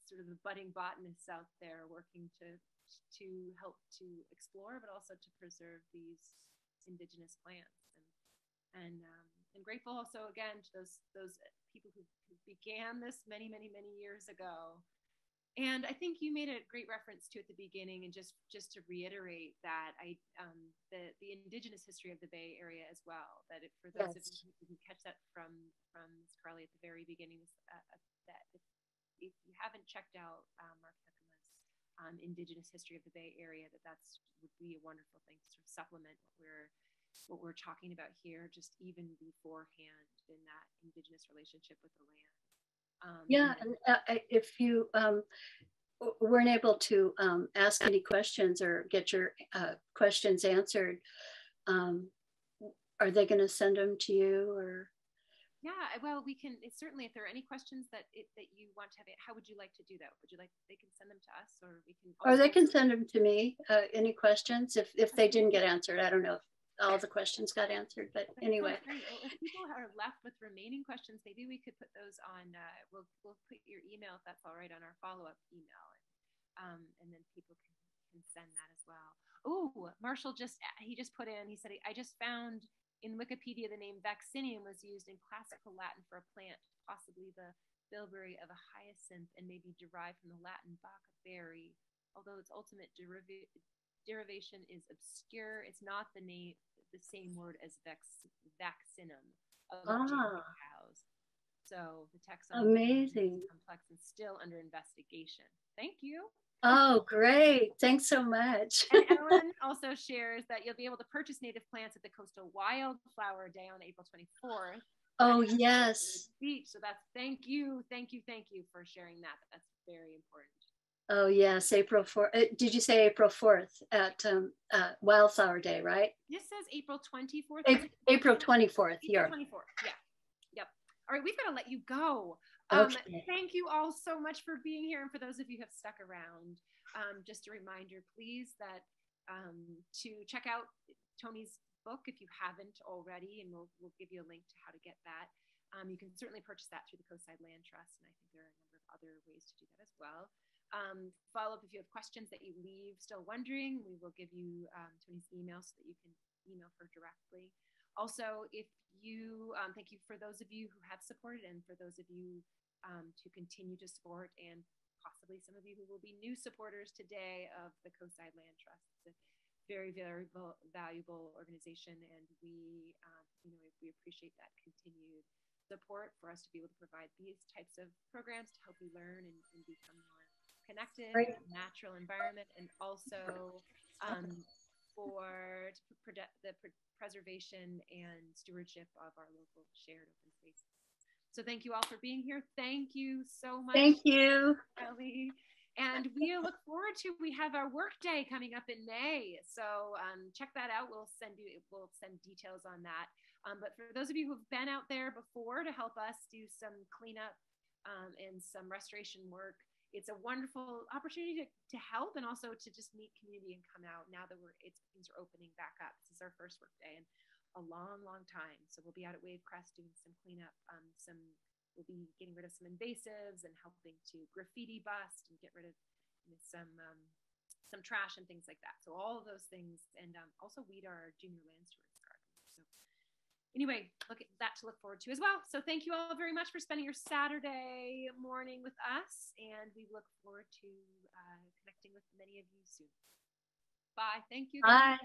sort of the budding botanists out there working to help to explore, but also to preserve these indigenous plants. And grateful also again to those people who began this many years ago. And I think you made a great reference to at the beginning, and just to reiterate that the indigenous history of the Bay Area as well. That for those of you who can catch that from Corelli at the very beginning, that if you haven't checked out Mark Hekema's Indigenous History of the Bay Area, that would be a wonderful thing to sort of supplement what we're talking about here, just even beforehand in that indigenous relationship with the land. And if you weren't able to ask any questions or get your questions answered, are they going to send them to you or? Yeah, well, we can certainly, if there are any questions that you want to have, how would you like to do that? Would you like, they can send them to us, or we can? Or they can send them to me. Any questions if they didn't get answered? I don't know if all the questions got answered, but anyway. Well, if people are left with remaining questions, maybe we could put those on. We'll put your email, if that's all right, on our follow-up email, and then people can send that as well. Oh, Marshall just put in. He said, I just found in Wikipedia the name vaccinium was used in classical Latin for a plant, possibly the bilberry of a hyacinth, and maybe derived from the Latin bacca berry. Although its ultimate derivation is obscure, it's not the same word as vaccinum of cows. So the taxonomy amazing, is complex and still under investigation. Thank you. Oh, great. Thanks so much. And Ellen also shares that you'll be able to purchase native plants at the Coastal Wildflower Day on April 24th. Oh, yes. Beach. So that's thank you for sharing that. That's very important. Oh, yes, April 4th. Did you say April 4th at Wildflower Day, right? This says April 24th. April 24th, April 24th, yeah. Yep. All right, we've got to let you go. Okay. Thank you all so much for being here. And for those of you who have stuck around, just a reminder, please, that to check out Toni's book if you haven't already, and we'll give you a link to how to get that. You can certainly purchase that through the Coastside Land Trust, and I think there are a number of other ways to do that as well. Follow up if you have questions that you leave still wondering. We will give you Toni's email so that you can email her directly. Also, if you, thank you for those of you who have supported, and for those of you to continue to support, and possibly some of you who will be new supporters today of the Coastside Land Trust. It's a very, very valuable organization, and we, we appreciate that continued support for us to be able to provide these types of programs to help you learn and become more connected, Right. natural environment, and also for the preservation and stewardship of our local shared open spaces. So thank you all for being here. Thank you so much. Thank you, Ellie. And we look forward to, we have our work day coming up in May. So check that out. We'll send details on that. But for those of you who've been out there before to help us do some cleanup and some restoration work, it's a wonderful opportunity to help, and also to just meet community and come out now that things are opening back up. This is our first work day in a long, long time. So we'll be out at Wavecrest doing some cleanup. We'll be getting rid of some invasives and helping to graffiti bust and get rid of some trash and things like that. So all of those things, and also weed our junior land stewards garden. So anyway, look at that to look forward to as well. So thank you all very much for spending your Saturday morning with us, and we look forward to connecting with many of you soon. Bye. Thank you. Bye.